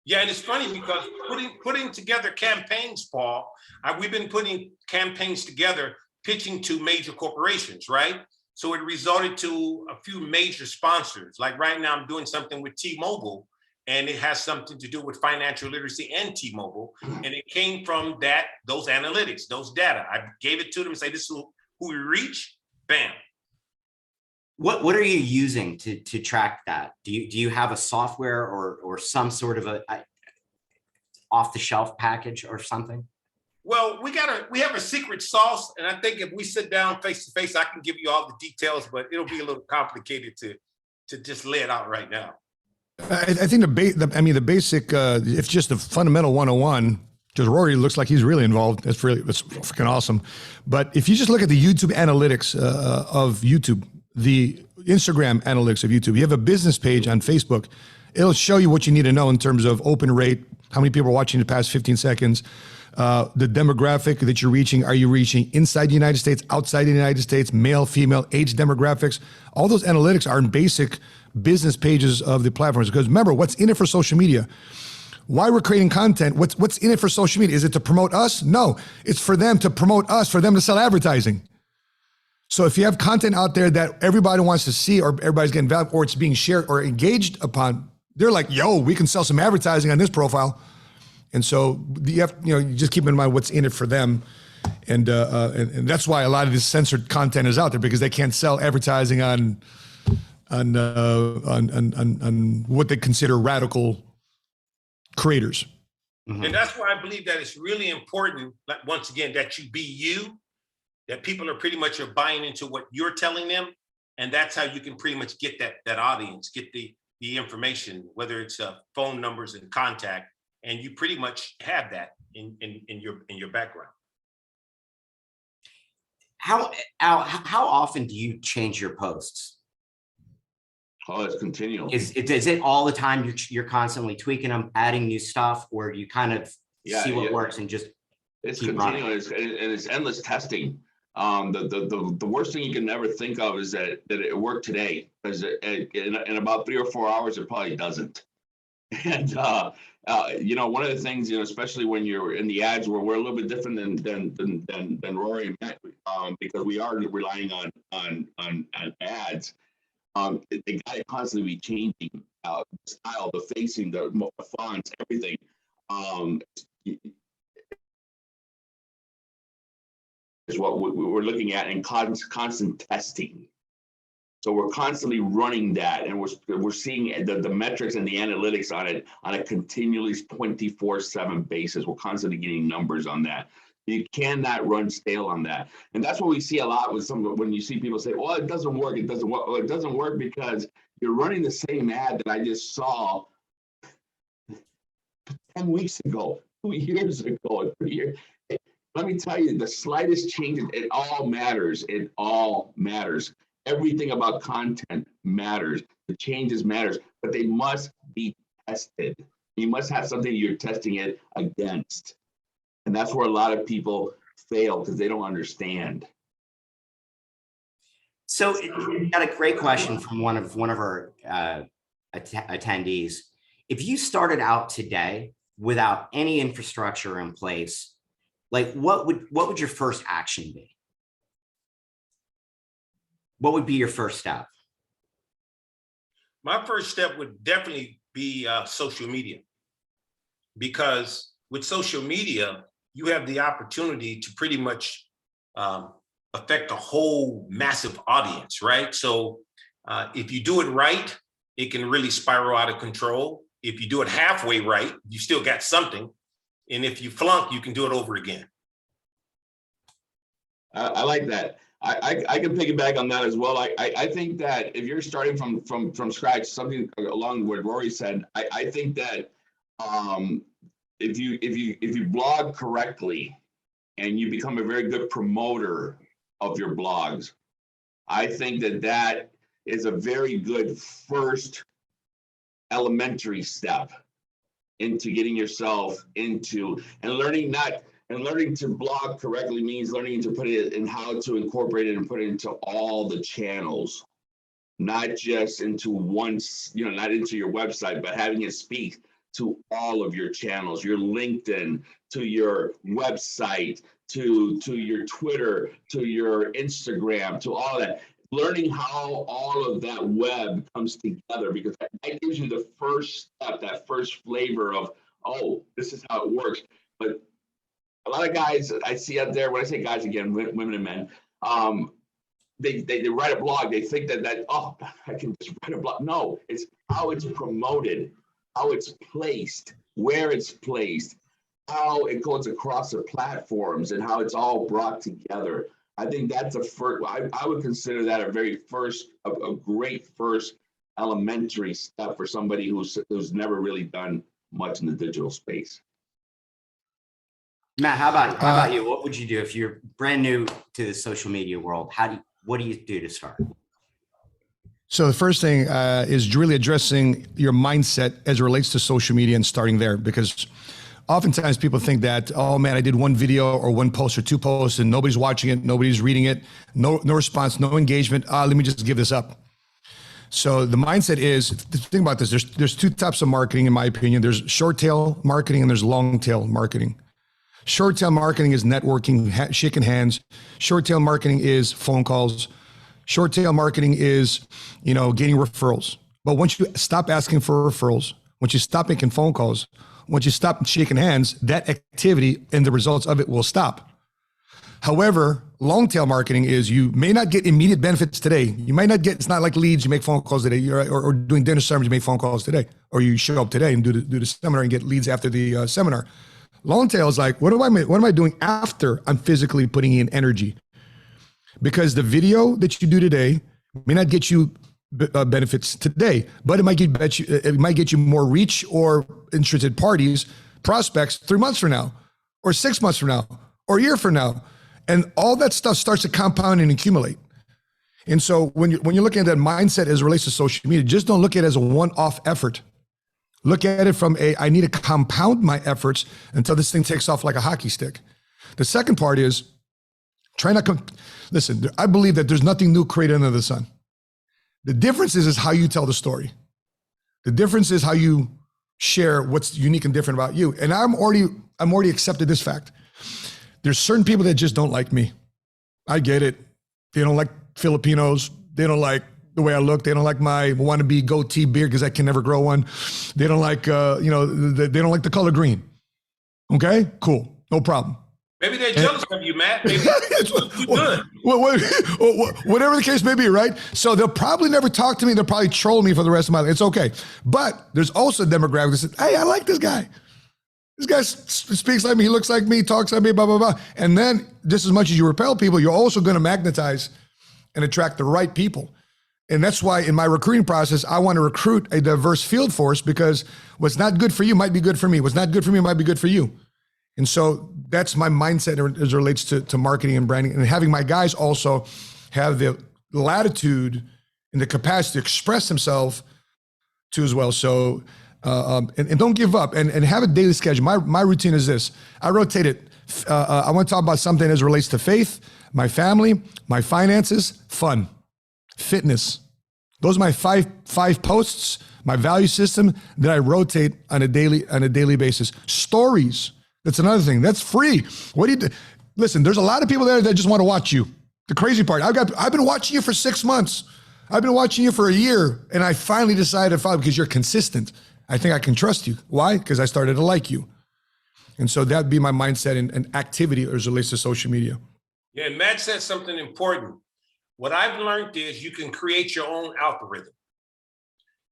Yeah, and it's funny because putting together campaigns, Paul, we've been putting campaigns together, pitching to major corporations, right? So it resulted to a few major sponsors. Like right now, I'm doing something with T-Mobile, and it has something to do with financial literacy and T-Mobile. And it came from those analytics, those data. I gave it to them and say, this is who we reach, bam. What are you using to track that? Do you have a software or some sort of a off-the-shelf package or something? Well, we have a secret sauce, and I think if we sit down face to face, I can give you all the details, but it'll be a little complicated to just lay it out right now. I think the basic, it's just the fundamental 101. Because Rory looks like he's really involved. That's freaking awesome. But if you just look at the YouTube analytics of YouTube, the Instagram analytics of YouTube, you have a business page on Facebook. It'll show you what you need to know in terms of open rate, how many people are watching the past 15 seconds, the demographic that you're reaching. Are you reaching inside the United States, outside the United States, male, female, age demographics? All those analytics are in basic business pages of the platforms. Because remember, what's in it for social media? Why we're creating content, what's in it for social media? Is it to promote us? No, it's for them to promote us, for them to sell advertising. So if you have content out there that everybody wants to see, or everybody's getting value, or it's being shared or engaged upon, they're like, yo, we can sell some advertising on this profile. And so you just keep in mind what's in it for them. And that's why a lot of this censored content is out there, because they can't sell advertising on what they consider radical creators. Mm-hmm. And that's why I believe that it's really important, like, once again, that you be you, that people are pretty much buying into what you're telling them. And that's how you can pretty much get that audience, get the information, whether it's phone numbers and contact, and you pretty much have that in your background. How often do you change your posts? Oh, it's continual. Is it all the time? You're constantly tweaking them, adding new stuff, or you kind of see what works and just it's keep continual, running? and it's endless testing. The worst thing you can never think of is that it worked today, because in about 3 or 4 hours it probably doesn't. And one of the things, especially when you're in the ads, where we're a little bit different than Rory and Matt, because we are relying on ads. They got to constantly be changing the style, the facing, the fonts, everything. Is what we're looking at, and constant testing. So we're constantly running that, and we're seeing the metrics and the analytics on it on a continually 24/7 basis. We're constantly getting numbers on that. You cannot run stale on that. And that's what we see a lot with when you see people say, well, it doesn't work. It doesn't work. Well, it doesn't work because you're running the same ad that I just saw 10 weeks ago, 2 years ago, 3 years. Let me tell you, the slightest changes, it all matters. It all matters. Everything about content matters. The changes matters, but they must be tested. You must have something you're testing it against. And that's where a lot of people fail, because they don't understand. So we got a great question from one of our attendees. If you started out today without any infrastructure in place, like what would your first action be? What would be your first step? My first step would definitely be social media, because with social media, you have the opportunity to pretty much affect a whole massive audience, right? So if you do it right, it can really spiral out of control. If you do it halfway right, you still got something. And if you flunk, you can do it over again. I like that. I can piggyback on that as well. I think that if you're starting from scratch, something along what Rory said, I think that if you blog correctly and you become a very good promoter of your blogs, I think that is a very good first elementary step into getting yourself into and learning to blog correctly means learning to put it in how to incorporate it and put it into all the channels, not just into one, not into your website, but having it speak to all of your channels, your LinkedIn, to your website, to your Twitter, to your Instagram, to all that. Learning how all of that web comes together, because that gives you the first step, that first flavor of, oh, this is how it works. But a lot of guys I see out there, when I say guys again, women and men, they write a blog. They think that oh, I can just write a blog. No, it's how it's promoted, how it's placed, where it's placed, how it goes across the platforms, and how it's all brought together. I think that's a first. I would consider that a great first elementary step for somebody who's never really done much in the digital space. Matt, how about you? What would you do if you're brand new to the social media world? What do you do to start? So the first thing is really addressing your mindset as it relates to social media and starting there, because oftentimes people think that, oh man, I did one video or one post or two posts and nobody's watching it, nobody's reading it, no response, no engagement. Let me just give this up. So the mindset is, think about this. There's two types of marketing, in my opinion. There's short tail marketing and there's long tail marketing. Short tail marketing is networking, shaking hands. Short tail marketing is phone calls. Short tail marketing is, getting referrals. But once you stop asking for referrals, once you stop making phone calls, once you stop shaking hands, that activity and the results of it will stop. However, long tail marketing is you may not get immediate benefits today. You might not get, it's not like leads, you make phone calls today, or doing dinner sermons, you make phone calls today, or you show up today and do the seminar and get leads after the seminar. Long tail is like, what am I doing after I'm physically putting in energy? Because the video that you do today may not get you benefits today, but it might get you more reach or interested parties, prospects 3 months from now, or 6 months from now, or a year from now. And all that stuff starts to compound and accumulate. And so when you're looking at that mindset as it relates to social media, just don't look at it as a one-off effort. Look at it from I need to compound my efforts until this thing takes off like a hockey stick. The second part is listen, I believe that there's nothing new created under the sun. The difference is how you tell the story. The difference is how you share what's unique and different about you. And I'm already accepted this fact. There's certain people that just don't like me. I get it. They don't like Filipinos. They don't like the way I look. They don't like my wannabe goatee beard because I can never grow one. They don't like, they don't like the color green. Okay, cool, no problem. Maybe they're jealous of you, Matt. Maybe you good. Whatever the case may be, right? So they'll probably never talk to me. They'll probably troll me for the rest of my life. It's okay. But there's also a demographic that says, hey, I like this guy. This guy speaks like me. He looks like me, talks like me, blah, blah, blah. And then just as much as you repel people, you're also going to magnetize and attract the right people. And that's why in my recruiting process, I want to recruit a diverse field force, because what's not good for you might be good for me. What's not good for me might be good for you. And so that's my mindset as it relates to marketing and branding, and having my guys also have the latitude and the capacity to express themselves too as well. So, and don't give up, and have a daily schedule. My routine is this. I rotate it. I want to talk about something as it relates to faith, my family, my finances, fun, fitness. Those are my five posts, my value system that I rotate on a daily basis. Stories. That's another thing. That's free. What do you do? Listen, there's a lot of people there that just want to watch you. The crazy part, I've been watching you for 6 months. I've been watching you for a year, and I finally decided to follow because you're consistent. I think I can trust you. Why? Because I started to like you. And so that'd be my mindset and activity as it relates to social media. Yeah, Matt said something important. What I've learned is you can create your own algorithm.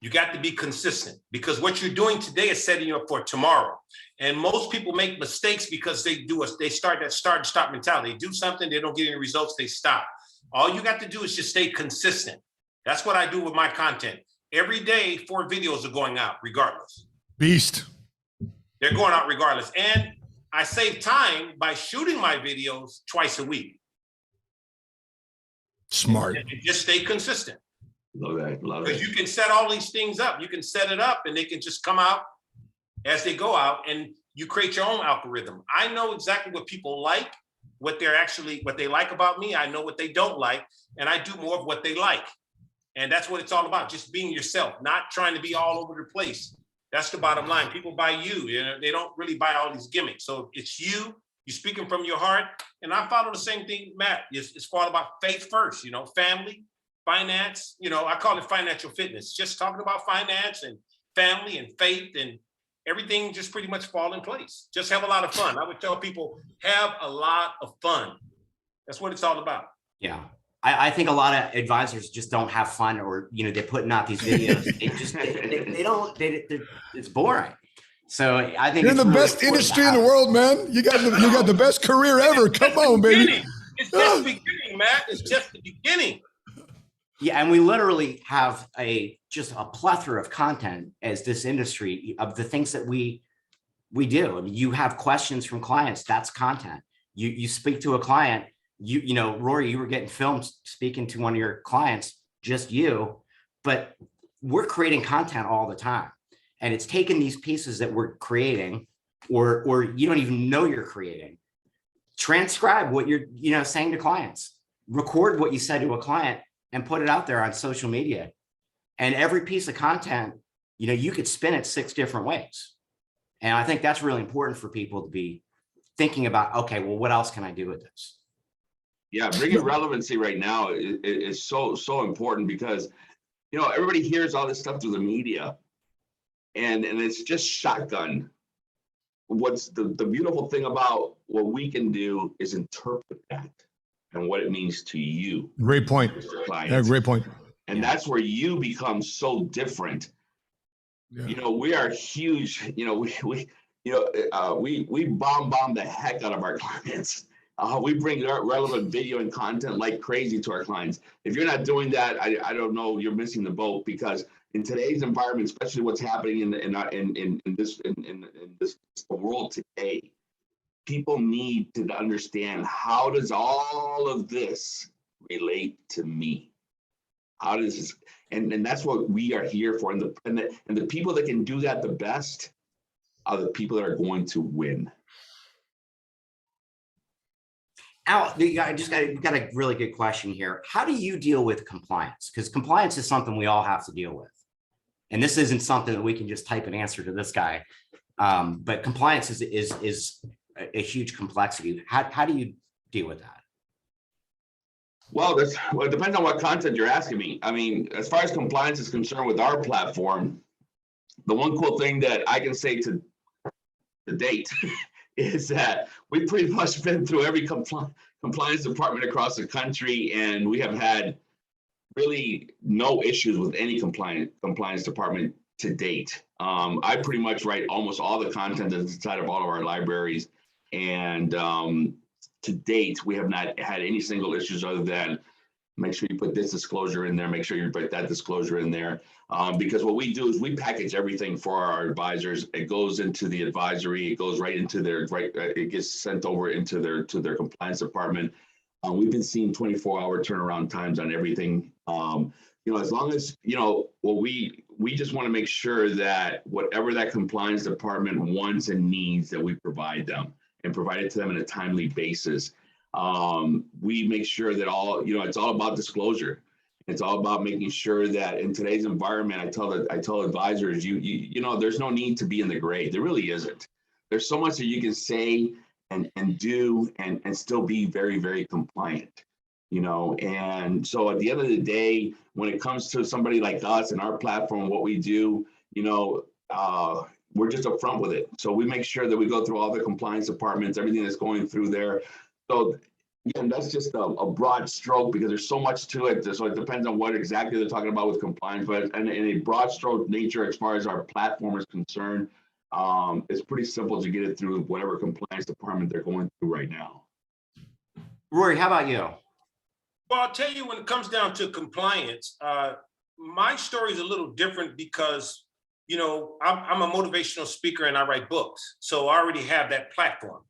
You got to be consistent, because what you're doing today is setting you up for tomorrow. And most people make mistakes because they start that start and stop mentality. They do something, they don't get any results, they stop. All you got to do is just stay consistent. That's what I do with my content. Every day, 4 videos are going out regardless. Beast. They're going out regardless. And I save time by shooting my videos twice a week. Smart. And just stay consistent. Love that. Love Because it. you can set all these things up. You can set it up and they can just come out as they go out, and you create your own algorithm. I know exactly what people like, what they like about me. I know what they don't like, and I do more of what they like. And that's what it's all about. Just being yourself, not trying to be all over the place. That's the bottom line. People buy you, they don't really buy all these gimmicks. So it's you speaking from your heart. And I follow the same thing, Matt. It's all about faith first, family, finance, I call it financial fitness, just talking about finance and family and faith, and everything just pretty much fall in place. Just have a lot of fun. I would tell people, have a lot of fun. That's what it's all about. Yeah. I think a lot of advisors just don't have fun, or, they're putting out these videos. It's boring. So I think you're in the best industry in the world, man. You got the best career ever. Come on, baby. It's just the beginning, Matt. It's just the beginning. Yeah, and we literally have just a plethora of content as this industry of the things that we do. I mean, you have questions from clients, that's content. You speak to a client, Rory, you were getting filmed speaking to one of your clients, just you, but we're creating content all the time. And it's taking these pieces that we're creating, or you don't even know you're creating, transcribe what you're saying to clients, record what you said to a client, and put it out there on social media. And every piece of content, you could spin it 6 different ways. And I think that's really important for people to be thinking about, okay, well, what else can I do with this? Yeah, bringing relevancy right now is so important, because, everybody hears all this stuff through the media, and it's just shotgun. What's the beautiful thing about what we can do is interpret that and what it means to you. Great point. Yeah, great point. And that's where you become so different. Yeah. We are huge. We bomb the heck out of our clients. We bring relevant video and content like crazy to our clients. If you're not doing that, I don't know, you're missing the boat, because in today's environment, especially what's happening in this world today, people need to understand, how does all of this relate to me? How does this, and that's what we are here for. And the people that can do that the best are the people that are going to win. Al, I just got a really good question here. How do you deal with compliance? Because compliance is something we all have to deal with. And this isn't something that we can just type an answer to this guy. But compliance is a huge complexity. How do you deal with that? Well, it depends on what content you're asking me. I mean, as far as compliance is concerned with our platform, the one cool thing that I can say to date is that we've pretty much been through every compliance department across the country, and we have had really no issues with any compliance department to date. I pretty much write almost all the content that's inside of all of our libraries, and to date, we have not had any single issues other than make sure you put this disclosure in there, make sure you put that disclosure in there. Because what we do is we package everything for our advisors. It goes into the advisory, it goes right into it gets sent over into their compliance department. We've been seeing 24-hour turnaround times on everything. As long as, we just want to make sure that whatever that compliance department wants and needs, that we provide them and provide it to them on a timely basis. We make sure that it's all about disclosure. It's all about making sure that in today's environment, I tell advisors, there's no need to be in the gray. There really isn't. There's so much that you can say and do and still be very, very compliant, And so at the end of the day, when it comes to somebody like us and our platform, what we do, we're just upfront with it. So we make sure that we go through all the compliance departments, everything that's going through there. So again, that's just a broad stroke because there's so much to it. So it depends on what exactly they're talking about with compliance, but in a broad stroke nature, as far as our platform is concerned, it's pretty simple to get it through whatever compliance department they're going through right now. Rory, how about you? Well, I'll tell you, when it comes down to compliance, my story is a little different because I'm a motivational speaker and I write books. So I already have that platform.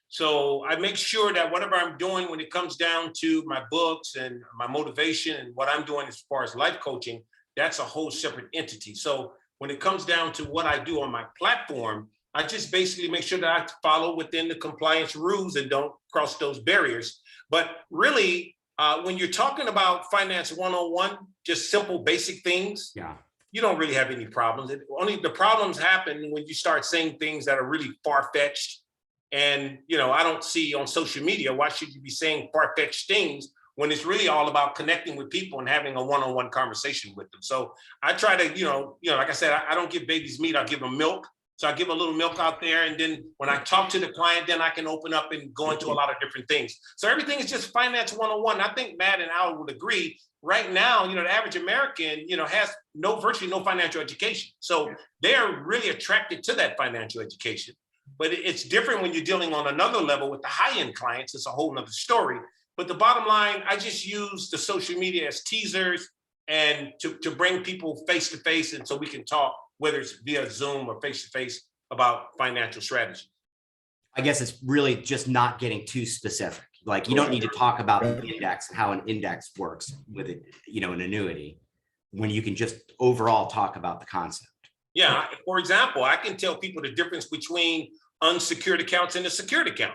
So I make sure that whatever I'm doing when it comes down to my books and my motivation and what I'm doing as far as life coaching, that's a whole separate entity. So when it comes down to what I do on my platform, I just basically make sure that I follow within the compliance rules and don't cross those barriers. But really, when you're talking about finance 101, just simple, basic things, you don't really have any problems. Only the problems happen when you start saying things that are really far-fetched. And, I don't see on social media, why should you be saying far-fetched things when it's really all about connecting with people and having a one-on-one conversation with them. So I try to, like I said, I don't give babies meat, I give them milk. So I give a little milk out there. And then when I talk to the client, then I can open up and go into a lot of different things. So everything is just finance 101. I think Matt and Al would agree. Right now, the average American, has virtually no financial education. So they're really attracted to that financial education. But it's different when you're dealing on another level with the high-end clients. It's a whole nother story. But the bottom line, I just use the social media as teasers and to bring people face-to-face, and so we can talk, whether it's via Zoom or face-to-face, about financial strategy. I guess it's really just not getting too specific. Like you don't need to talk about the index and how an index works with it, an annuity, when you can just overall talk about the concept. Yeah. For example, I can tell people the difference between unsecured accounts and a secured account,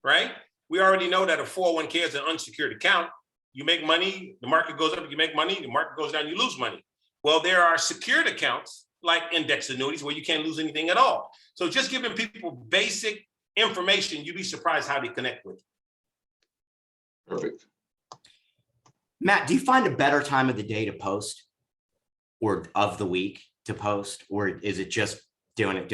right? We already know that a 401k is an unsecured account. You make money, the market goes up, you make money, the market goes down, you lose money. Well, there are secured accounts like index annuities where you can't lose anything at all. So just giving people basic information, you'd be surprised how they connect with it. Perfect. Matt, do you find a better time of the day to post or of the week to post, or is it just doing it?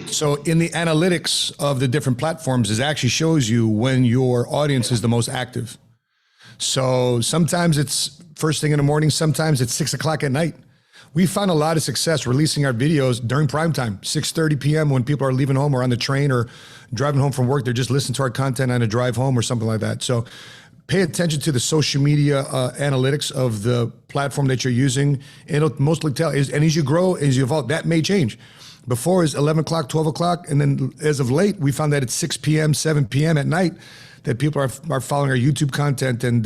So in the analytics of the different platforms, it actually shows you when your audience is the most active. So sometimes it's first thing in the morning, sometimes it's 6 o'clock at night. We found a lot of success releasing our videos during prime time, 6:30 p.m. when people are leaving home or on the train or driving home from work. They're just listening to our content on a drive home or something like that. So pay attention to the social media analytics of the platform that you're using. It'll mostly tell, and as you grow, as you evolve, that may change. Before is 11 o'clock, 12 o'clock. And then as of late, we found that it's 6 p.m., 7 p.m. at night that people are following our YouTube content. And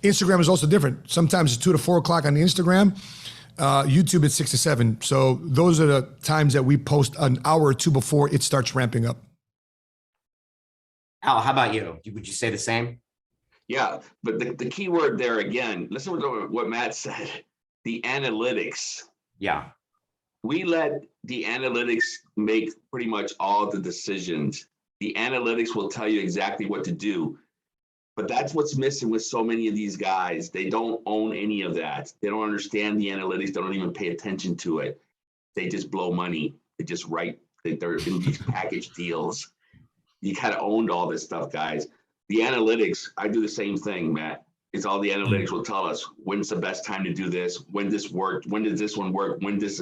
Instagram is also different. Sometimes it's 2 to 4 o'clock on the Instagram. YouTube is 6 to 7. So those are the times that we post an hour or two before it starts ramping up. Al, how about you? Would you say the same? Yeah, but the key word there again, listen to what Matt said, the analytics. Yeah. We let the analytics make pretty much all the decisions. The analytics will tell you exactly what to do. But that's what's missing with so many of these guys. They don't own any of that. They don't understand the analytics. They don't even pay attention to it. They just blow money. They just write. They're in these package deals. You kind of owned all this stuff, guys. The analytics, I do the same thing, Matt. It's all the analytics will tell us when's the best time to do this, when this worked, when did this one work, when this.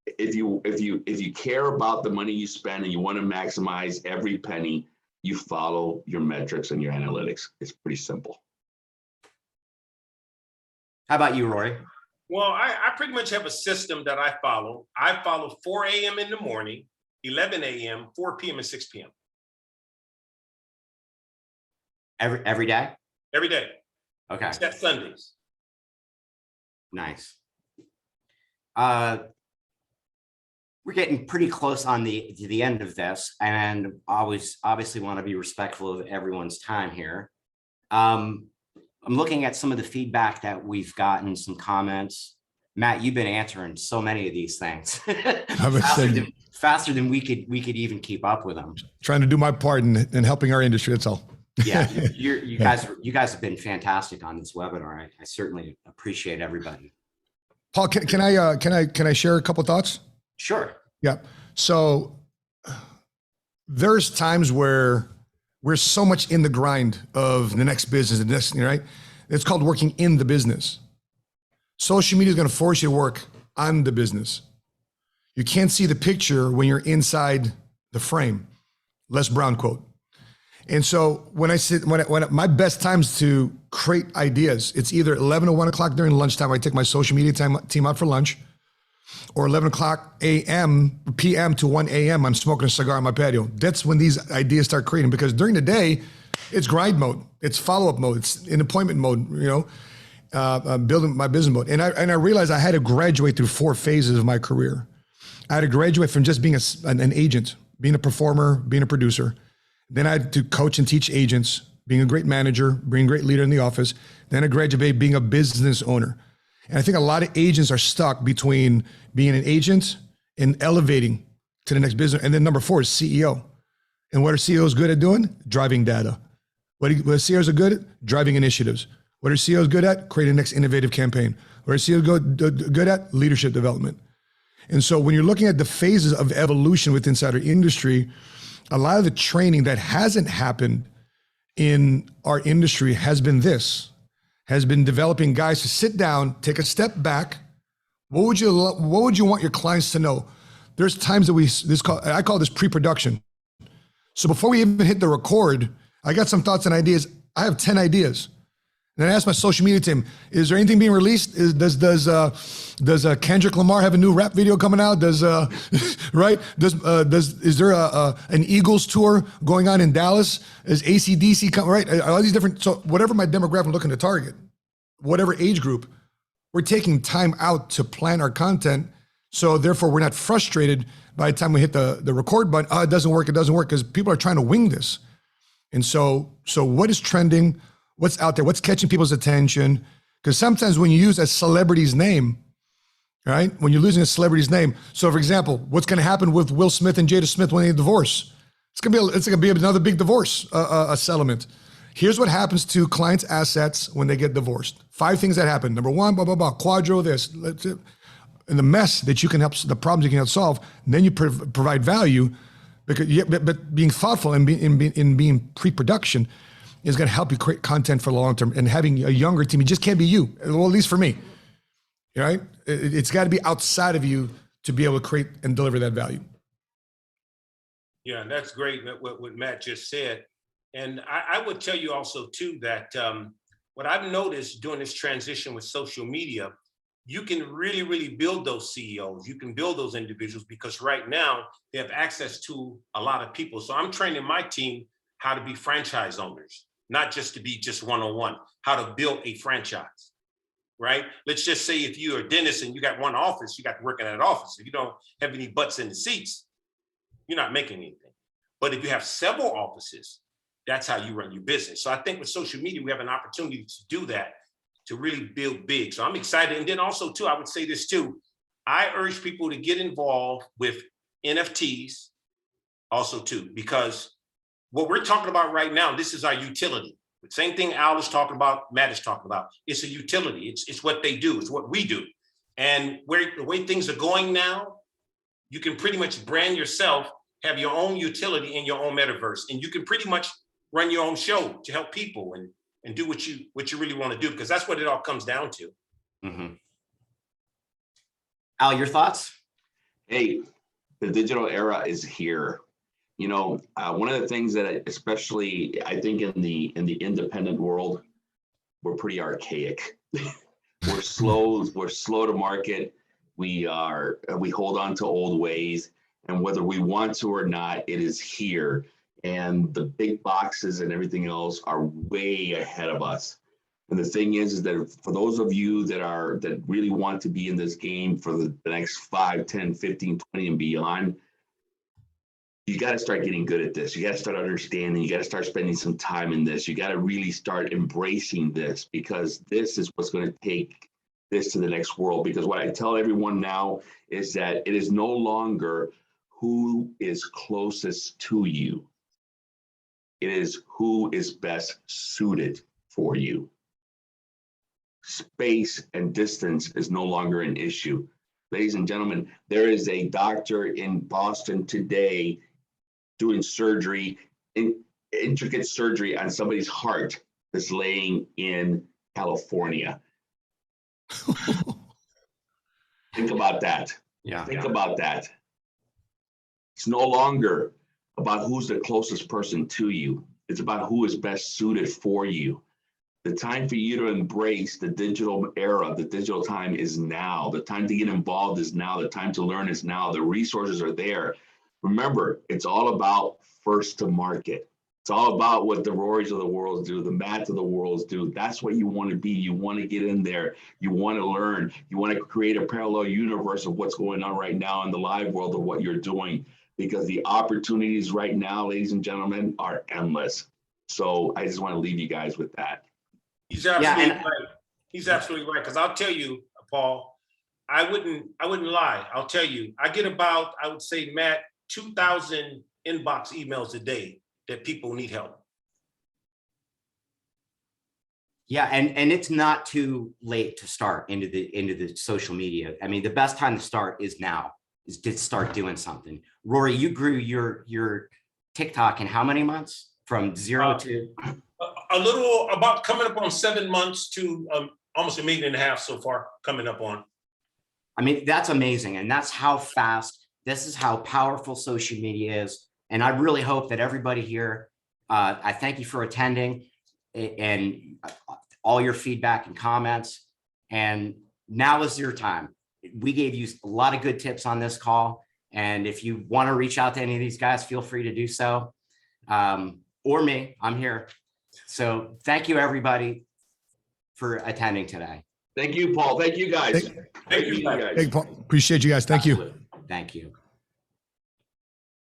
If you care about the money you spend and you want to maximize every penny, you follow your metrics and your analytics. It's pretty simple. How about you, Rory? Well, I pretty much have a system that I follow. I follow 4 a.m. in the morning, 11 a.m., 4 p.m., and 6 p.m. Every day? Every day. Okay. Except Sundays. Nice. We're getting pretty close to the end of this, and always obviously want to be respectful of everyone's time here. I'm looking at some of the feedback that we've gotten, some comments. Matt, you've been answering so many of these things faster than we could even keep up with them. Trying to do my part in helping our industry. That's all. Yeah, you guys have been fantastic on this webinar. I certainly appreciate everybody. Paul, can I share a couple of thoughts? Sure. Yeah. So there's times where we're so much in the grind of the next business, the next thing, right? It's called working in the business. Social media is going to force you to work on the business. You can't see the picture when you're inside the frame. Les Brown quote. And so when my best times to create ideas, it's either 11 or 1 o'clock during lunchtime. I take my social media team out for lunch, or 11 o'clock p.m. to 1 a.m. I'm smoking a cigar on my patio. That's when these ideas start creating, because during the day, it's grind mode, it's follow-up mode, it's in appointment mode, building my business mode. And I realized I had to graduate through 4 phases of my career. I had to graduate from just being an agent, being a performer, being a producer. Then I had to coach and teach agents, being a great manager, being a great leader in the office. Then I graduated being a business owner. And I think a lot of agents are stuck between being an agent and elevating to the next business. And then number 4 is CEO. And what are CEOs good at doing? Driving data. What CEOs are good at? Driving initiatives. What are CEOs good at? Creating the next innovative campaign. What are CEOs good at? Leadership development. And so when you're looking at the phases of evolution within our industry, a lot of the training that hasn't happened in our industry has been developing guys to sit down, take a step back. What would you want your clients to know? There's times that I call this pre-production. So before we even hit the record, I got some thoughts and ideas. I have 10 ideas. And then I asked my social media team, is there anything being released? Does Kendrick Lamar have a new rap video coming out? Is there an Eagles tour going on in Dallas? Is AC/DC coming, right? All these different, so whatever my demographic I'm looking to target, whatever age group, we're taking time out to plan our content. So therefore we're not frustrated by the time we hit the record button. Oh, it doesn't work, because people are trying to wing this. And so what is trending? What's out there? What's catching people's attention? Because sometimes when you use a celebrity's name, right? When you're losing a celebrity's name. So for example, what's going to happen with Will Smith and Jada Smith when they divorce? It's going to be another big divorce, a settlement. Here's what happens to clients' assets when they get divorced. 5 things that happen. Number 1, blah, blah, blah, quadro this. And the mess that you can help, the problems you can help solve, and then you provide value, but being thoughtful and being pre-production is going to help you create content for the long term. And having a younger team, it just can't be you. Well, at least for me, right? It's got to be outside of you to be able to create and deliver that value. Yeah, that's great what Matt just said. And I would tell you also too that what I've noticed during this transition with social media, you can really, really build those CEOs. You can build those individuals, because right now they have access to a lot of people. So I'm training my team how to be franchise owners, not just to be just one-on-one, how to build a franchise, right? Let's just say if you're a dentist and you got one office, you got to work in that office. If you don't have any butts in the seats, you're not making anything. But if you have several offices, that's how you run your business. So I think with social media, we have an opportunity to do that, to really build big. So I'm excited. And then also too, I would say this too, I urge people to get involved with NFTs also too, because what we're talking about right now, this is our utility. The same thing Al is talking about, Matt is talking about. It's a utility. It's what they do. It's what we do. And the way things are going now, you can pretty much brand yourself, have your own utility in your own metaverse, and you can pretty much run your own show to help people and do what you really want to do, because that's what it all comes down to. Mm-hmm. Al, your thoughts? Hey, the digital era is here. You know, one of the things that especially I think in the independent world, we're pretty archaic. We're slow to market. We hold on to old ways, and whether we want to or not, it is here. And the big boxes and everything else are way ahead of us. And the thing is that for those of you that really want to be in this game for the next 5, 10, 15, 20 and beyond, you got to start getting good at this. You got to start understanding. You got to start spending some time in this. You got to really start embracing this, because this is what's going to take this to the next world. Because what I tell everyone now is that it is no longer who is closest to you. It is who is best suited for you. Space and distance is no longer an issue. Ladies and gentlemen, there is a doctor in Boston today doing surgery, intricate surgery on somebody's heart that's laying in California. Think about that. Yeah. Think about that. It's no longer about who's the closest person to you. It's about who is best suited for you. The time for you to embrace the digital era, the digital time is now. The time to get involved is now. The time to learn is now. The resources are there. Remember, it's all about first to market. It's all about what the Rorys of the world do, the Matts of the world do. That's what you want to be. You want to get in there. You want to learn. You want to create a parallel universe of what's going on right now in the live world of what you're doing, because the opportunities right now, ladies and gentlemen, are endless. So I just want to leave you guys with that. He's absolutely right. He's absolutely right. Because I'll tell you, Paul, I wouldn't lie. I'll tell you, I get about, I would say, Matt, 2,000 inbox emails a day that people need help. Yeah, and it's not too late to start into the social media. I mean, the best time to start is now, is to start doing something. Rory, you grew your TikTok in how many months? From 0 to? A little, about coming up on 7 months to almost 1.5 million so far coming up on. I mean, that's amazing. And that's how fast, this is how powerful social media is. And I really hope that everybody here, I thank you for attending and all your feedback and comments. And now is your time. We gave you a lot of good tips on this call. And if you want to reach out to any of these guys, feel free to do so. Or me, I'm here. So thank you, everybody, for attending today. Thank you, Paul. Thank you, guys. Thank you, guys. Hey, Paul, appreciate you guys. Thank you. Thank you.